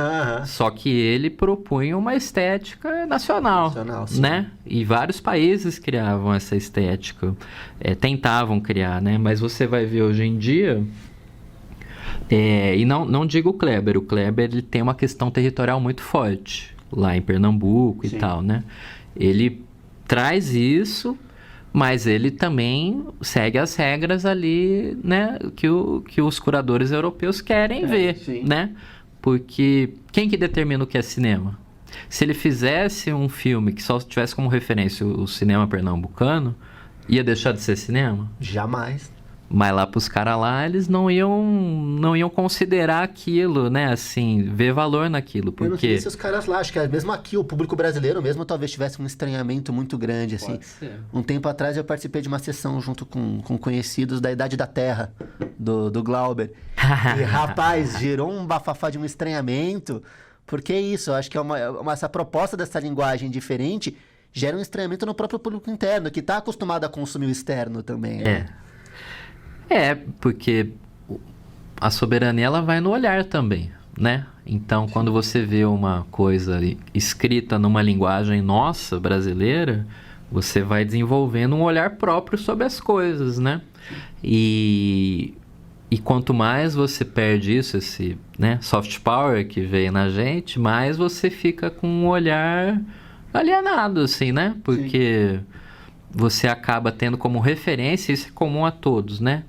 Só que ele propunha uma estética nacional, né? E vários países criavam essa estética, tentavam criar, né? Mas você vai ver hoje em dia, e não digo o Kleber ele tem uma questão territorial muito forte, lá em Pernambuco e tal, né? Ele traz isso, mas ele também segue as regras ali, né, que os curadores europeus querem ver, né? Porque quem que determina o que é cinema? Se ele fizesse um filme que só tivesse como referência o cinema pernambucano, ia deixar de ser cinema? Jamais. Mas lá pros caras lá, eles não iam considerar aquilo, né, assim, ver valor naquilo, porque... Eu não sei se os caras lá, acho que mesmo aqui, o público brasileiro mesmo talvez tivesse um estranhamento muito grande, assim. Pode ser. Um tempo atrás eu participei de uma sessão junto com conhecidos da Idade da Terra, do Glauber. E, rapaz, gerou um bafafá de um estranhamento, porque é isso, eu acho que essa proposta dessa linguagem diferente gera um estranhamento no próprio público interno, que está acostumado a consumir o externo também, né? Porque a soberania ela vai no olhar também, né? Então, quando você vê uma coisa escrita numa linguagem nossa, brasileira, você vai desenvolvendo um olhar próprio sobre as coisas, né? E quanto mais você perde isso, esse, né, soft power que veio na gente, mais você fica com um olhar alienado, assim, né? Porque... você acaba tendo como referência, isso é comum a todos, né?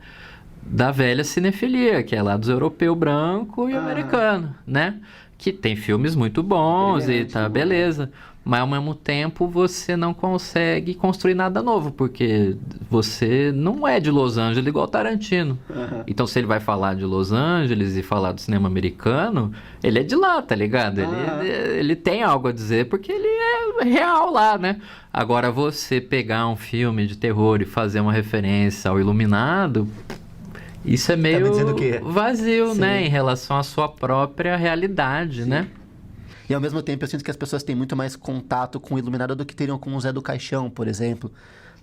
Da velha cinefilia, que é lá dos europeu branco e americano, né? Que tem filmes muito bons e tá, beleza. Mas ao mesmo tempo você não consegue construir nada novo, porque você não é de Los Angeles igual Tarantino. Então se ele vai falar de Los Angeles e falar do cinema americano, ele é de lá, tá ligado? Ele tem algo a dizer porque ele é real lá, né? Agora você pegar um filme de terror e fazer uma referência ao Iluminado, isso é meio vazio, né? Em relação à sua própria realidade, né? E ao mesmo tempo eu sinto que as pessoas têm muito mais contato com o Iluminado do que teriam com o Zé do Caixão, por exemplo,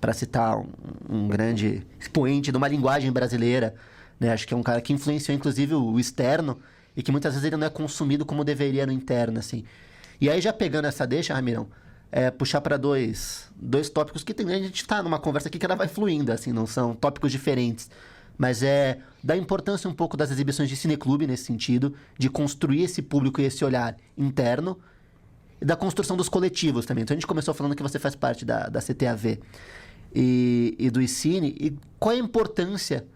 para citar um grande expoente de uma linguagem brasileira, né? Acho que é um cara que influenciou inclusive o externo e que muitas vezes ele não é consumido como deveria no interno, assim. E aí já pegando essa deixa, Ramirão, puxar para dois tópicos que a gente está numa conversa aqui que ela vai fluindo, assim, não são tópicos diferentes. Mas da importância um pouco das exibições de cineclube nesse sentido, de construir esse público e esse olhar interno, e da construção dos coletivos também. Então a gente começou falando que você faz parte da CTAV e do ICine, e qual é a importância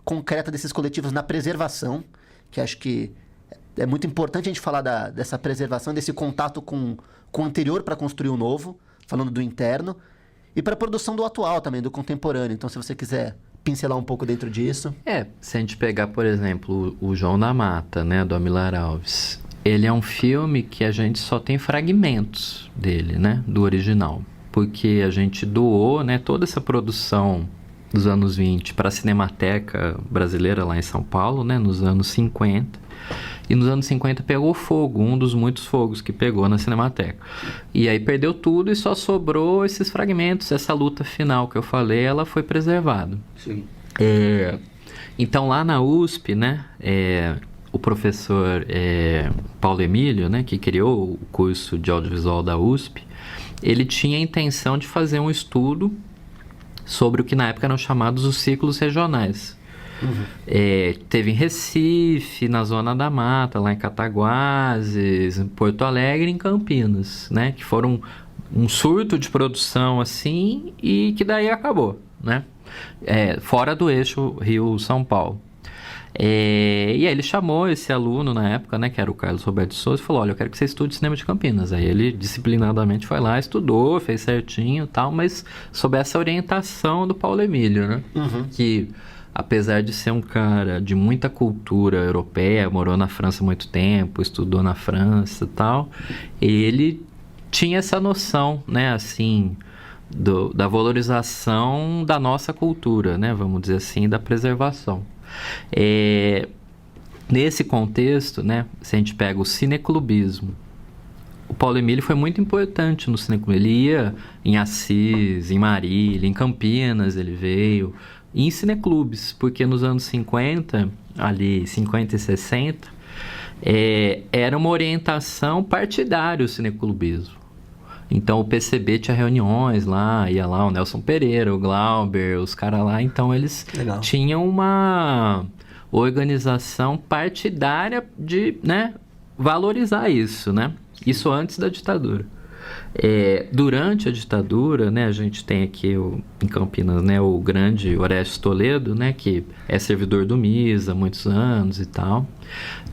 concreta desses coletivos na preservação, que acho que é muito importante a gente falar dessa preservação, desse contato com o anterior para construir o novo, falando do interno, e para a produção do atual também, do contemporâneo. Então se você quiser pincelar um pouco dentro disso. Se a gente pegar, por exemplo, o João da Mata, né, do Amilar Alves, ele é um filme que a gente só tem fragmentos dele, né, do original, porque a gente doou, né, toda essa produção dos anos 20 para a Cinemateca Brasileira lá em São Paulo, né, nos anos 50. E nos anos 50 pegou fogo, um dos muitos fogos que pegou na Cinemateca. E aí perdeu tudo e só sobrou esses fragmentos. Essa luta final que eu falei, ela foi preservada. Sim. Então lá na USP, né, o professor Paulo Emílio, né, que criou o curso de audiovisual da USP, ele tinha a intenção de fazer um estudo sobre o que na época eram chamados os ciclos regionais. Teve em Recife, na Zona da Mata, lá em Cataguases, em Porto Alegre e em Campinas, né? Que foram um surto de produção assim e que daí acabou, né? Fora do eixo Rio-São Paulo. E aí ele chamou esse aluno na época, né, que era o Carlos Roberto de Souza, e falou: olha, eu quero que você estude cinema de Campinas. Aí ele disciplinadamente foi lá, estudou, fez certinho e tal, mas sob essa orientação do Paulo Emílio, né? Que apesar de ser um cara de muita cultura europeia, morou na França há muito tempo, estudou na França e tal, ele tinha essa noção, né, assim, da valorização da nossa cultura, né, vamos dizer assim, da preservação. Nesse contexto, né, se a gente pega o cineclubismo, o Paulo Emílio foi muito importante no cineclubismo. Ele ia em Assis, em Marília, em Campinas ele veio, em cineclubes, porque nos anos 50, ali 50 e 60, era uma orientação partidária o cineclubismo. Então o PCB tinha reuniões lá, ia lá o Nelson Pereira, o Glauber, os caras lá, então eles tinham uma organização partidária de, né, valorizar isso, né? Isso antes da ditadura. Durante a ditadura, né, a gente tem aqui em Campinas, né, o grande Orestes Toledo, né, que é servidor do MIS há muitos anos e tal.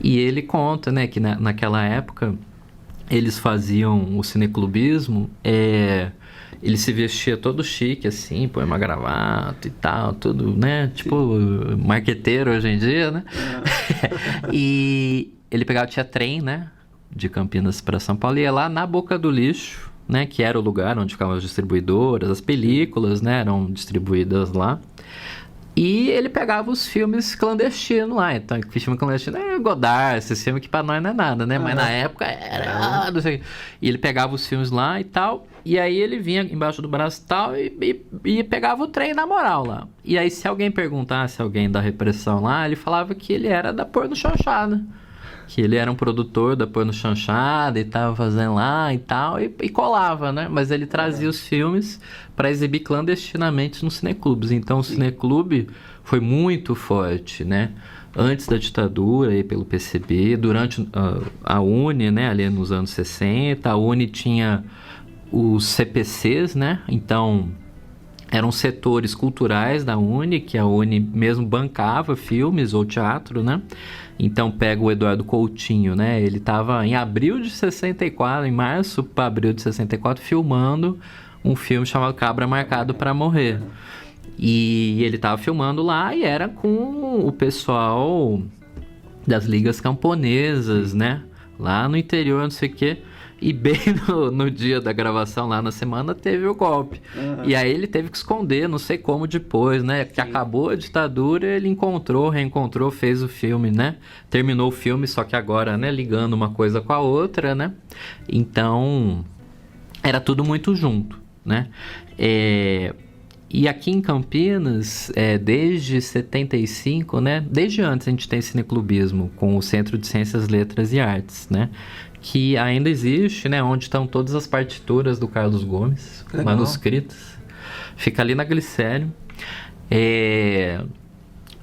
E ele conta, né, que naquela época eles faziam o cineclubismo, ele se vestia todo chique, assim, põe uma gravata e tal, tudo, né? Tipo, marqueteiro hoje em dia, né? E ele tinha trem, né? De Campinas para São Paulo, e ia lá na Boca do Lixo, né? Que era o lugar onde ficavam as distribuidoras, as películas, né? Eram distribuídas lá. E ele pegava os filmes clandestinos lá. Então, filme clandestino é Godard, esse filme que pra nós não é nada, né? Mas na época era... Não sei. E ele pegava os filmes lá e tal. E aí ele vinha embaixo do braço e tal e pegava o trem na moral lá. E aí se alguém perguntasse, alguém da repressão lá, ele falava que ele era da Porno Chanchada. Que ele era um produtor da Porno Chanchada e tava fazendo lá e tal, e colava, né? Mas ele trazia os filmes para exibir clandestinamente nos cineclubes. Então o cineclube foi muito forte, né? Antes da ditadura, aí pelo PCB, durante a UNE, né? Ali nos anos 60, a UNE tinha os CPCs, né? Então eram setores culturais da UNE, que a UNE mesmo bancava filmes ou teatro, né? Então pega o Eduardo Coutinho, né? Ele estava em abril de 64, em março para abril de 64, filmando um filme chamado Cabra Marcado para Morrer. E ele estava filmando lá e era com o pessoal das ligas camponesas, né? Lá no interior, não sei o quê. E bem no dia da gravação, lá na semana, teve o golpe. E aí ele teve que esconder, não sei como depois, né? Que acabou a ditadura, ele reencontrou, fez o filme, né? Terminou o filme, só que agora, né? Ligando uma coisa com a outra, né? Então, era tudo muito junto, né? E aqui em Campinas, desde 75, né? Desde antes a gente tem cineclubismo com o Centro de Ciências, Letras e Artes, né? Que ainda existe, né? Onde estão todas as partituras do Carlos Gomes, manuscritas. Fica ali na Glicério.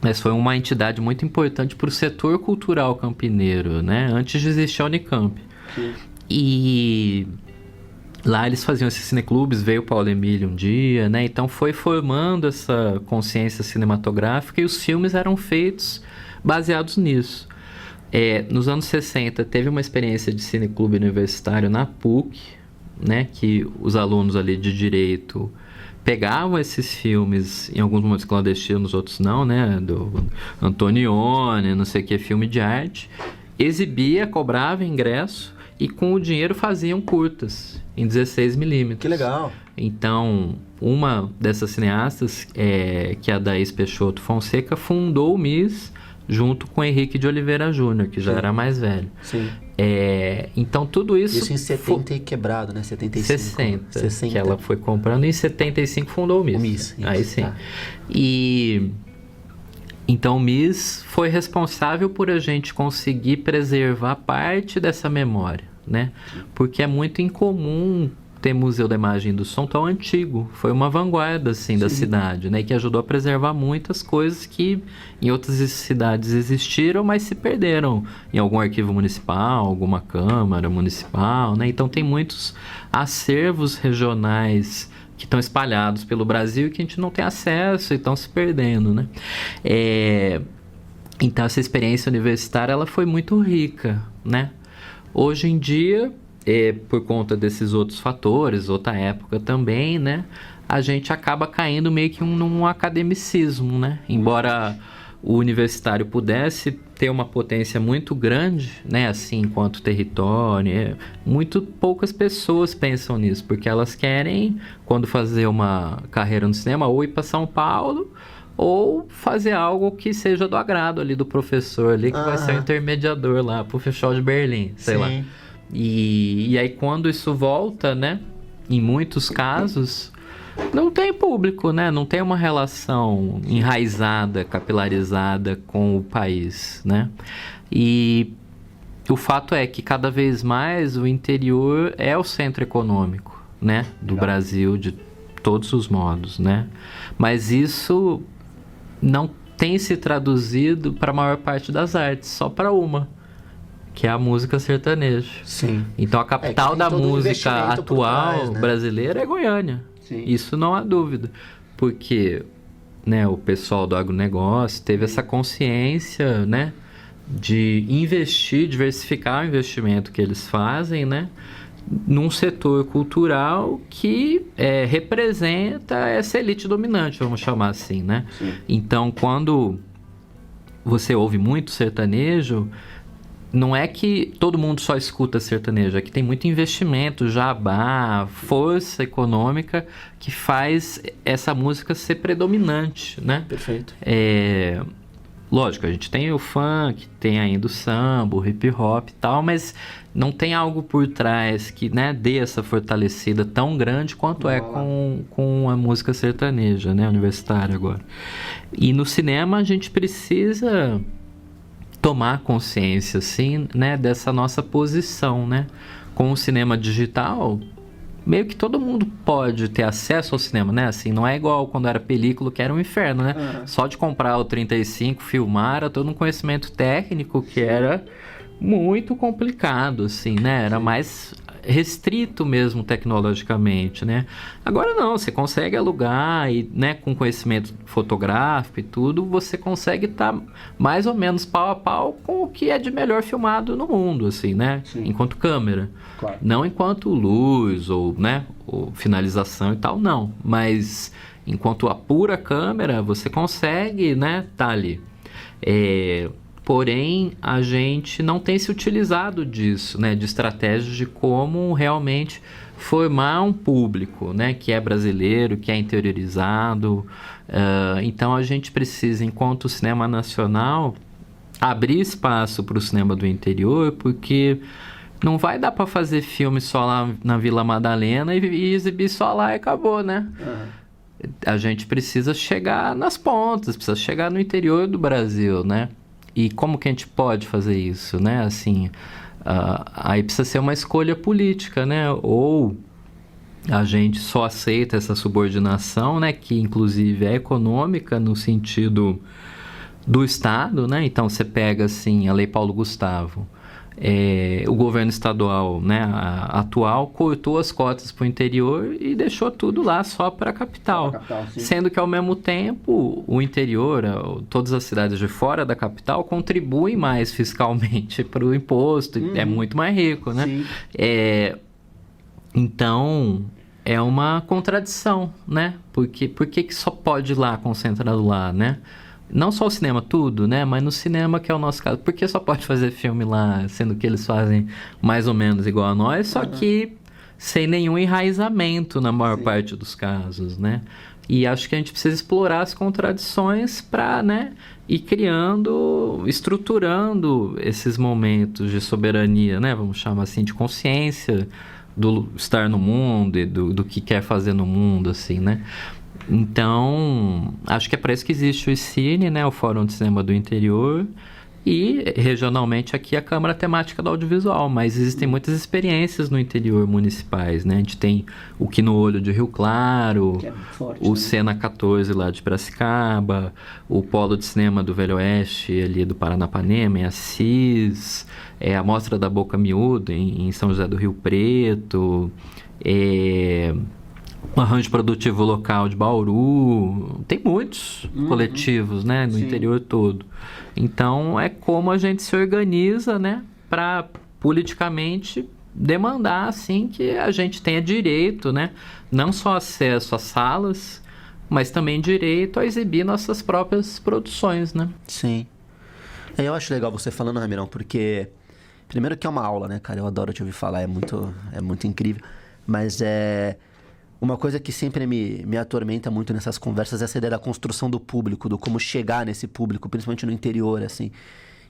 Mas foi uma entidade muito importante para o setor cultural campineiro, né? Antes de existir a Unicamp. Sim. E lá eles faziam esses cineclubes, veio o Paulo Emílio um dia, né? Então foi formando essa consciência cinematográfica e os filmes eram feitos baseados nisso. Nos anos 60 teve uma experiência de cineclube universitário na PUC, né? Que os alunos ali de Direito pegavam esses filmes, em alguns momentos clandestinos, outros não, né? Do Antonioni, não sei o que, filme de arte. Exibia, cobrava ingresso e com o dinheiro faziam curtas em 16mm. Que legal! Então, uma dessas cineastas, que é a Daís Peixoto Fonseca, fundou o MIS junto com o Henrique de Oliveira Júnior, que já era mais velho. Sim. Então, tudo isso... Isso em 70 e quebrado, né? 75. 60. Que ela foi comprando. E em 75 fundou o MIS. O MIS. Isso, aí sim. Tá. E... Então, o MIS foi responsável por a gente conseguir preservar parte dessa memória, né? Porque é muito incomum ter Museu da Imagem e do Som tão antigo. Foi uma vanguarda, assim, da cidade, né? Que ajudou a preservar muitas coisas que em outras cidades existiram, mas se perderam em algum arquivo municipal, alguma câmara municipal, né? Então, tem muitos acervos regionais que estão espalhados pelo Brasil e que a gente não tem acesso e estão se perdendo, né? Então, essa experiência universitária, ela foi muito rica, né? Hoje em dia, por conta desses outros fatores, outra época também, né? a gente acaba caindo meio que num academicismo, né? Embora o universitário pudesse ter uma potência muito grande, né, assim, enquanto território, muito poucas pessoas pensam nisso, porque elas querem, quando fazer uma carreira no cinema, ou ir para São Paulo, ou fazer algo que seja do agrado ali do professor ali, que vai ser o intermediador lá pro Festival de Berlim, sei lá. E aí quando isso volta, né, em muitos casos, não tem público, né? Não tem uma relação enraizada, capilarizada com o país, né? E o fato é que cada vez mais o interior é o centro econômico, né? Do Brasil, de todos os modos, né? Mas isso não tem se traduzido para a maior parte das artes, só para uma, que é a música sertaneja. Sim. Então a capital da música atual né? brasileira é Goiânia. Sim. Isso não há dúvida, porque, né, o pessoal do agronegócio teve essa consciência, né, de investir, diversificar o investimento que eles fazem, né, num setor cultural que representa essa elite dominante, vamos chamar assim, né? Sim. Então, quando você ouve muito sertanejo, não é que todo mundo só escuta sertanejo, é que tem muito investimento, jabá, força econômica que faz essa música ser predominante, né? Perfeito. Lógico, a gente tem o funk, tem ainda o samba, o hip hop e tal, mas não tem algo por trás que, né, dê essa fortalecida tão grande quanto com a música sertaneja, né, universitária agora. E no cinema a gente precisa tomar consciência, assim, né, dessa nossa posição, né? Com o cinema digital, meio que todo mundo pode ter acesso ao cinema, né? Assim, não é igual quando era película, que era um inferno, né? Só de comprar o 35, filmar, era todo um conhecimento técnico que era muito complicado, assim, né? Era mais restrito mesmo tecnologicamente, né? Agora não, você consegue alugar e, né, com conhecimento fotográfico e tudo, você consegue estar mais ou menos pau a pau com o que é de melhor filmado no mundo, assim, né? Sim. Enquanto câmera. Claro. Não enquanto luz ou, né, ou finalização e tal, não. Mas enquanto a pura câmera, você consegue, né, tá ali. Porém, a gente não tem se utilizado disso, né, de estratégias de como realmente formar um público, né, que é brasileiro, que é interiorizado. Então, a gente precisa, enquanto cinema nacional, abrir espaço para o cinema do interior, porque não vai dar para fazer filme só lá na Vila Madalena e exibir só lá e acabou, né? A gente precisa chegar nas pontas, precisa chegar no interior do Brasil, né? E como que a gente pode fazer isso, né? Assim, aí precisa ser uma escolha política, né? Ou a gente só aceita essa subordinação, né? Que inclusive é econômica no sentido do Estado, né? Então você pega assim a Lei Paulo Gustavo. O governo estadual, né, atual, cortou as cotas para o interior e deixou tudo lá só para a capital. Sendo que, ao mesmo tempo, o interior, todas as cidades de fora da capital, contribuem mais fiscalmente para o imposto, é muito mais rico, né? Então, é uma contradição, né? Porque por que só pode ir lá, concentrado lá, né? Não só o cinema, tudo, né? Mas no cinema, que é o nosso caso, por que só pode fazer filme lá, sendo que eles fazem mais ou menos igual a nós, só que sem nenhum enraizamento na maior parte dos casos, né? E acho que a gente precisa explorar as contradições para, né, ir criando, estruturando esses momentos de soberania, né? Vamos chamar assim, de consciência do estar no mundo e do que quer fazer no mundo, assim, né? Então, acho que é para isso que existe o ICINE, né, o Fórum de Cinema do Interior, e regionalmente aqui a Câmara Temática do Audiovisual, mas existem muitas experiências no interior municipais, né? A gente tem o Quino Olho de Rio Claro, o Cena 14 lá de Piracicaba, o Polo de Cinema do Velho Oeste ali do Paranapanema, em Assis, a Mostra da Boca Miúda em São José do Rio Preto, o Arranjo Produtivo Local de Bauru, tem muitos coletivos, né, no interior todo. Então, é como a gente se organiza, né, para politicamente demandar, assim, que a gente tenha direito, né? Não só acesso às salas, mas também direito a exibir nossas próprias produções, né? Sim. Eu acho legal você falando, Ramirão, porque... Primeiro que é uma aula, né, cara? Eu adoro te ouvir falar, é muito incrível. Mas uma coisa que sempre me atormenta muito nessas conversas é essa ideia da construção do público, do como chegar nesse público, principalmente no interior, assim.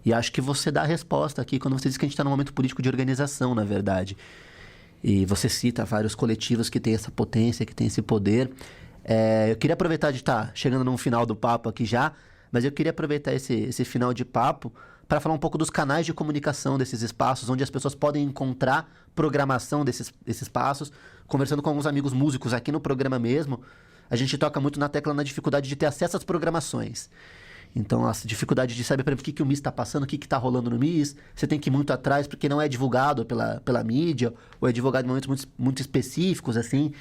E acho que você dá a resposta aqui quando você diz que a gente está num momento político de organização, na verdade. E você cita vários coletivos que têm essa potência, que têm esse poder. Eu queria aproveitar de estar chegando no final do papo aqui já, mas eu queria aproveitar esse final de papo para falar um pouco dos canais de comunicação desses espaços, onde as pessoas podem encontrar programação desses espaços. Conversando com alguns amigos músicos aqui no programa mesmo, a gente toca muito na tecla na dificuldade de ter acesso às programações. Então, a dificuldade de saber, por exemplo, o que o MIS está passando, o que está rolando no MIS. Você tem que ir muito atrás, porque não é divulgado pela mídia, ou é divulgado em momentos muito, muito específicos, assim.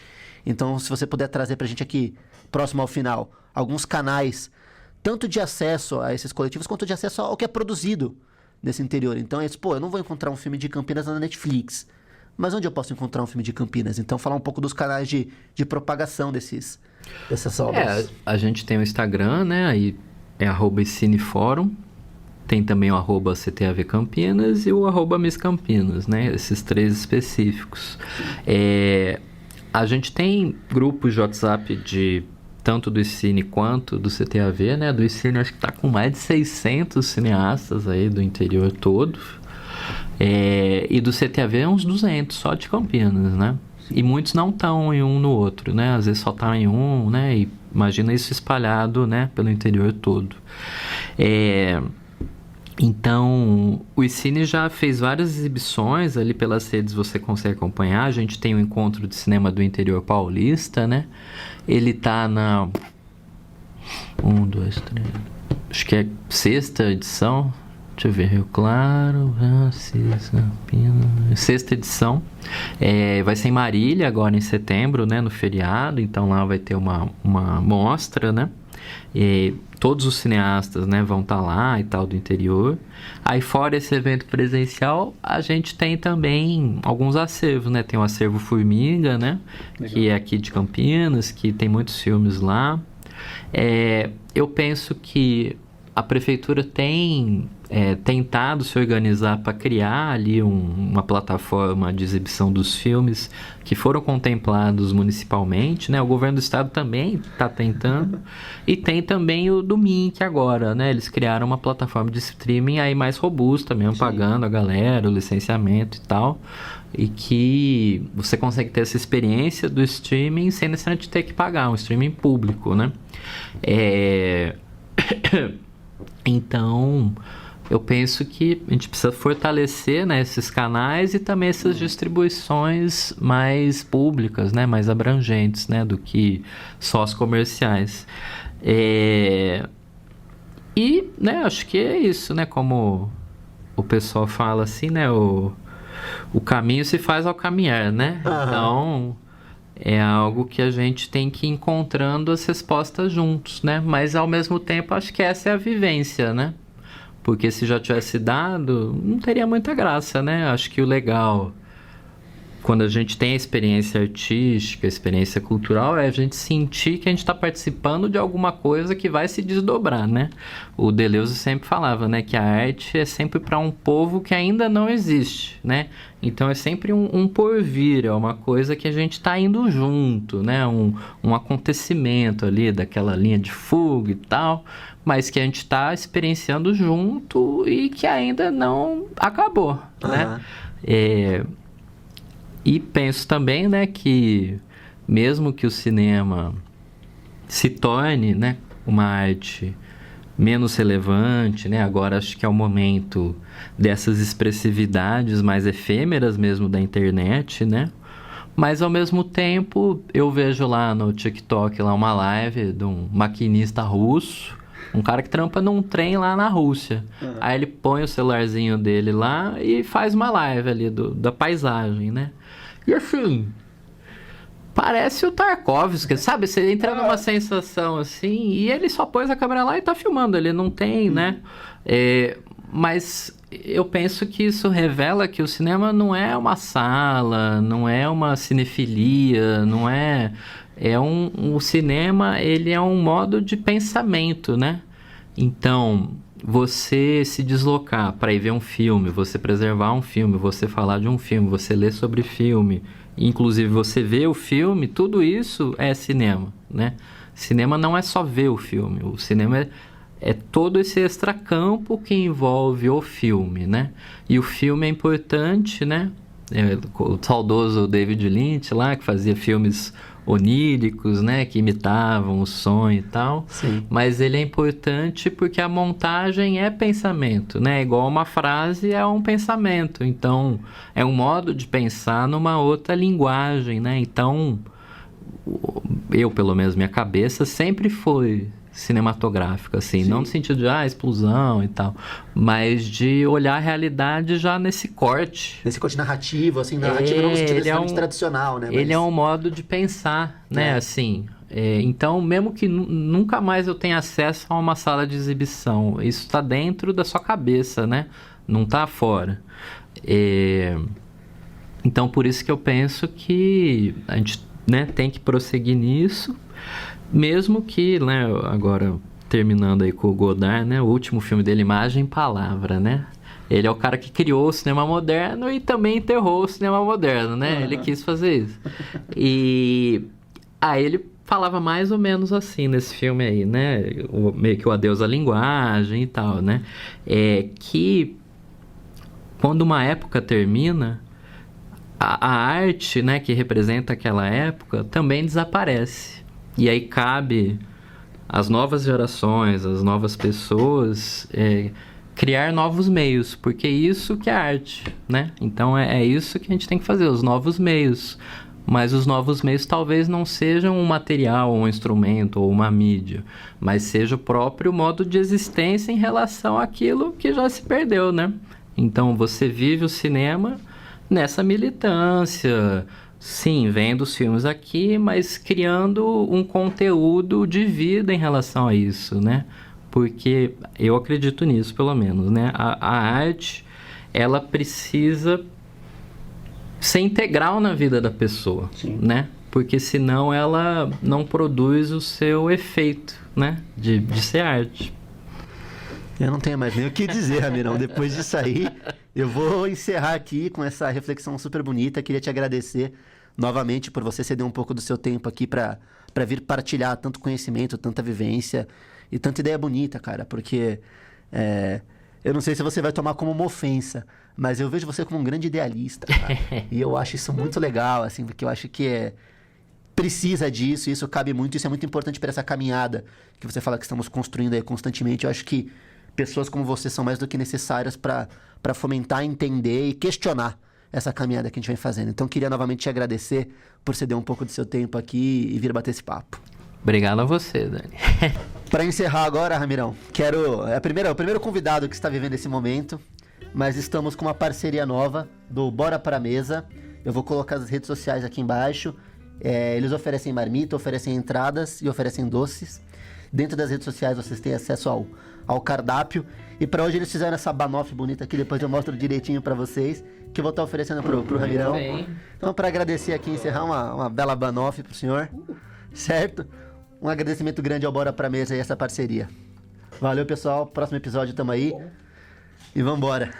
Então, se você puder trazer para a gente aqui, próximo ao final, alguns canais, tanto de acesso a esses coletivos, quanto de acesso ao que é produzido nesse interior. Então, eu não vou encontrar um filme de Campinas na Netflix, mas onde eu posso encontrar um filme de Campinas? Então, falar um pouco dos canais de propagação dessas obras. A gente tem o Instagram, né, aí é @cineforum, tem também o @CTAV Campinas e o @Miss Campinas, né, esses 3 específicos. A gente tem grupos de WhatsApp tanto do Cine quanto do CTAV, né? Do Cine acho que tá com mais de 600 cineastas aí do interior todo. E do CTAV uns 200, só de Campinas, né? E muitos não estão em um no outro, né? Às vezes só tá em um, né? E imagina isso espalhado, né? Pelo interior todo. Então, o Cine já fez várias exibições ali pelas redes, você consegue acompanhar. A gente tem o Encontro de Cinema do Interior Paulista, né? Ele tá na... 1, 2, 3... Acho que é 6ª edição. Deixa eu ver, Rio Claro... Sexta edição. Vai ser em Marília agora em setembro, né? No feriado. Então lá vai ter uma mostra, né? Todos os cineastas, né, vão estar lá e tal do interior. Aí fora esse evento presencial, a gente tem também alguns acervos, né? Tem o acervo Formiga, né? Legal. Que é aqui de Campinas, que tem muitos filmes lá. Eu penso que a prefeitura tem tentado se organizar para criar ali uma plataforma de exibição dos filmes que foram contemplados municipalmente, né? O governo do estado também está tentando. E tem também o do MINC agora, né? Eles criaram uma plataforma de streaming aí mais robusta mesmo, sim, pagando a galera, o licenciamento e tal. E que você consegue ter essa experiência do streaming sem necessariamente ter que pagar, um streaming público, né? Então, eu penso que a gente precisa fortalecer, né, esses canais e também essas distribuições mais públicas, né, mais abrangentes, né, do que só as comerciais. E, né, acho que é isso, né, como o pessoal fala assim, né, o caminho se faz ao caminhar, né? Uhum. Então, é algo que a gente tem que ir encontrando as respostas juntos, né? Mas, ao mesmo tempo, acho que essa é a vivência, né? Porque se já tivesse dado, não teria muita graça, né? Acho que o legal, quando a gente tem a experiência artística, a experiência cultural, é a gente sentir que a gente está participando de alguma coisa que vai se desdobrar, né? O Deleuze sempre falava, né? Que a arte é sempre para um povo que ainda não existe, né? Então é sempre um porvir, é uma coisa que a gente está indo junto, né? Um acontecimento ali daquela linha de fuga e tal, mas que a gente está experienciando junto e que ainda não acabou, né? E penso também, né, que mesmo que o cinema se torne, né, uma arte menos relevante, né, agora acho que é o momento dessas expressividades mais efêmeras mesmo da internet, né, mas ao mesmo tempo eu vejo lá no TikTok lá uma live de um maquinista russo, um cara que trampa num trem lá na Rússia. Uhum. Aí ele põe o celularzinho dele lá e faz uma live ali da paisagem, né? E assim, parece o Tarkovsky, sabe? Você entra numa sensação assim, e ele só pôs a câmera lá e tá filmando, ele não tem, né? Mas eu penso que isso revela que o cinema não é uma sala, não é uma cinefilia, não é... o cinema, ele é um modo de pensamento, né? Então, você se deslocar para ir ver um filme, você preservar um filme, você falar de um filme, você ler sobre filme, inclusive você ver o filme, tudo isso é cinema, né? Cinema não é só ver o filme, o cinema é todo esse extracampo que envolve o filme, né? E o filme é importante, né? O saudoso David Lynch lá, que fazia filmes oníricos, né? Que imitavam o sonho e tal. Sim. Mas ele é importante porque a montagem é pensamento, né? Igual uma frase é um pensamento. Então, é um modo de pensar numa outra linguagem, né? Então, eu, pelo menos, minha cabeça sempre foi cinematográfica, assim, Sim. não no sentido de explosão e tal, mas de olhar a realidade já nesse corte. Nesse corte narrativo, assim, narrativo não no sentido necessariamente tradicional, né? Ele é um modo de pensar, né, assim. Então, mesmo que nunca mais eu tenha acesso a uma sala de exibição, isso está dentro da sua cabeça, né? Não está fora. Então, por isso que eu penso que a gente, né, tem que prosseguir nisso. Mesmo que, né, agora terminando aí com o Godard, né, o último filme dele, Imagem e Palavra, né? Ele é o cara que criou o cinema moderno e também enterrou o cinema moderno, né? Uhum. Ele quis fazer isso. E aí ele falava mais ou menos assim nesse filme aí, né? Meio que o adeus à linguagem e tal, né? Que quando uma época termina, a arte, né, que representa aquela época também desaparece. E aí cabe às novas gerações, às novas pessoas, criar novos meios, porque isso que é arte, né? Então é isso que a gente tem que fazer, os novos meios. Mas os novos meios talvez não sejam um material, um instrumento ou uma mídia, mas seja o próprio modo de existência em relação àquilo que já se perdeu, né? Então você vive o cinema nessa militância, sim, vendo os filmes aqui, mas criando um conteúdo de vida em relação a isso, né? Porque eu acredito nisso, pelo menos, né? A arte, ela precisa ser integral na vida da pessoa, sim, né? Porque senão ela não produz o seu efeito, né? De ser arte. Eu não tenho mais nem o que dizer, Ramirão. Depois disso aí, eu vou encerrar aqui com essa reflexão super bonita. Queria te agradecer novamente por você ceder um pouco do seu tempo aqui para vir partilhar tanto conhecimento, tanta vivência e tanta ideia bonita, cara. Porque eu não sei se você vai tomar como uma ofensa, mas eu vejo você como um grande idealista, cara. E eu acho isso muito legal, assim, porque eu acho que precisa disso, e isso cabe muito, isso é muito importante para essa caminhada que você fala que estamos construindo aí constantemente. Eu acho que pessoas como você são mais do que necessárias para fomentar, entender e questionar essa caminhada que a gente vem fazendo. Então, queria novamente te agradecer por ceder um pouco do seu tempo aqui e vir bater esse papo. Obrigado a você, Dani. Para encerrar agora, Ramirão, o primeiro convidado que está vivendo esse momento, mas estamos com uma parceria nova do Bora Pra Mesa. Eu vou colocar as redes sociais aqui embaixo. Eles oferecem marmita, oferecem entradas e oferecem doces. Dentro das redes sociais vocês têm acesso ao cardápio. E para hoje eles fizeram essa banoffee bonita aqui, depois eu mostro direitinho para vocês, que eu vou estar oferecendo pro Ramirão. Então, para agradecer aqui, encerrar uma bela banoffee pro senhor, certo? Um agradecimento grande ao Bora Pra Mesa e essa parceria. Valeu, pessoal. Próximo episódio tamo aí. E vambora.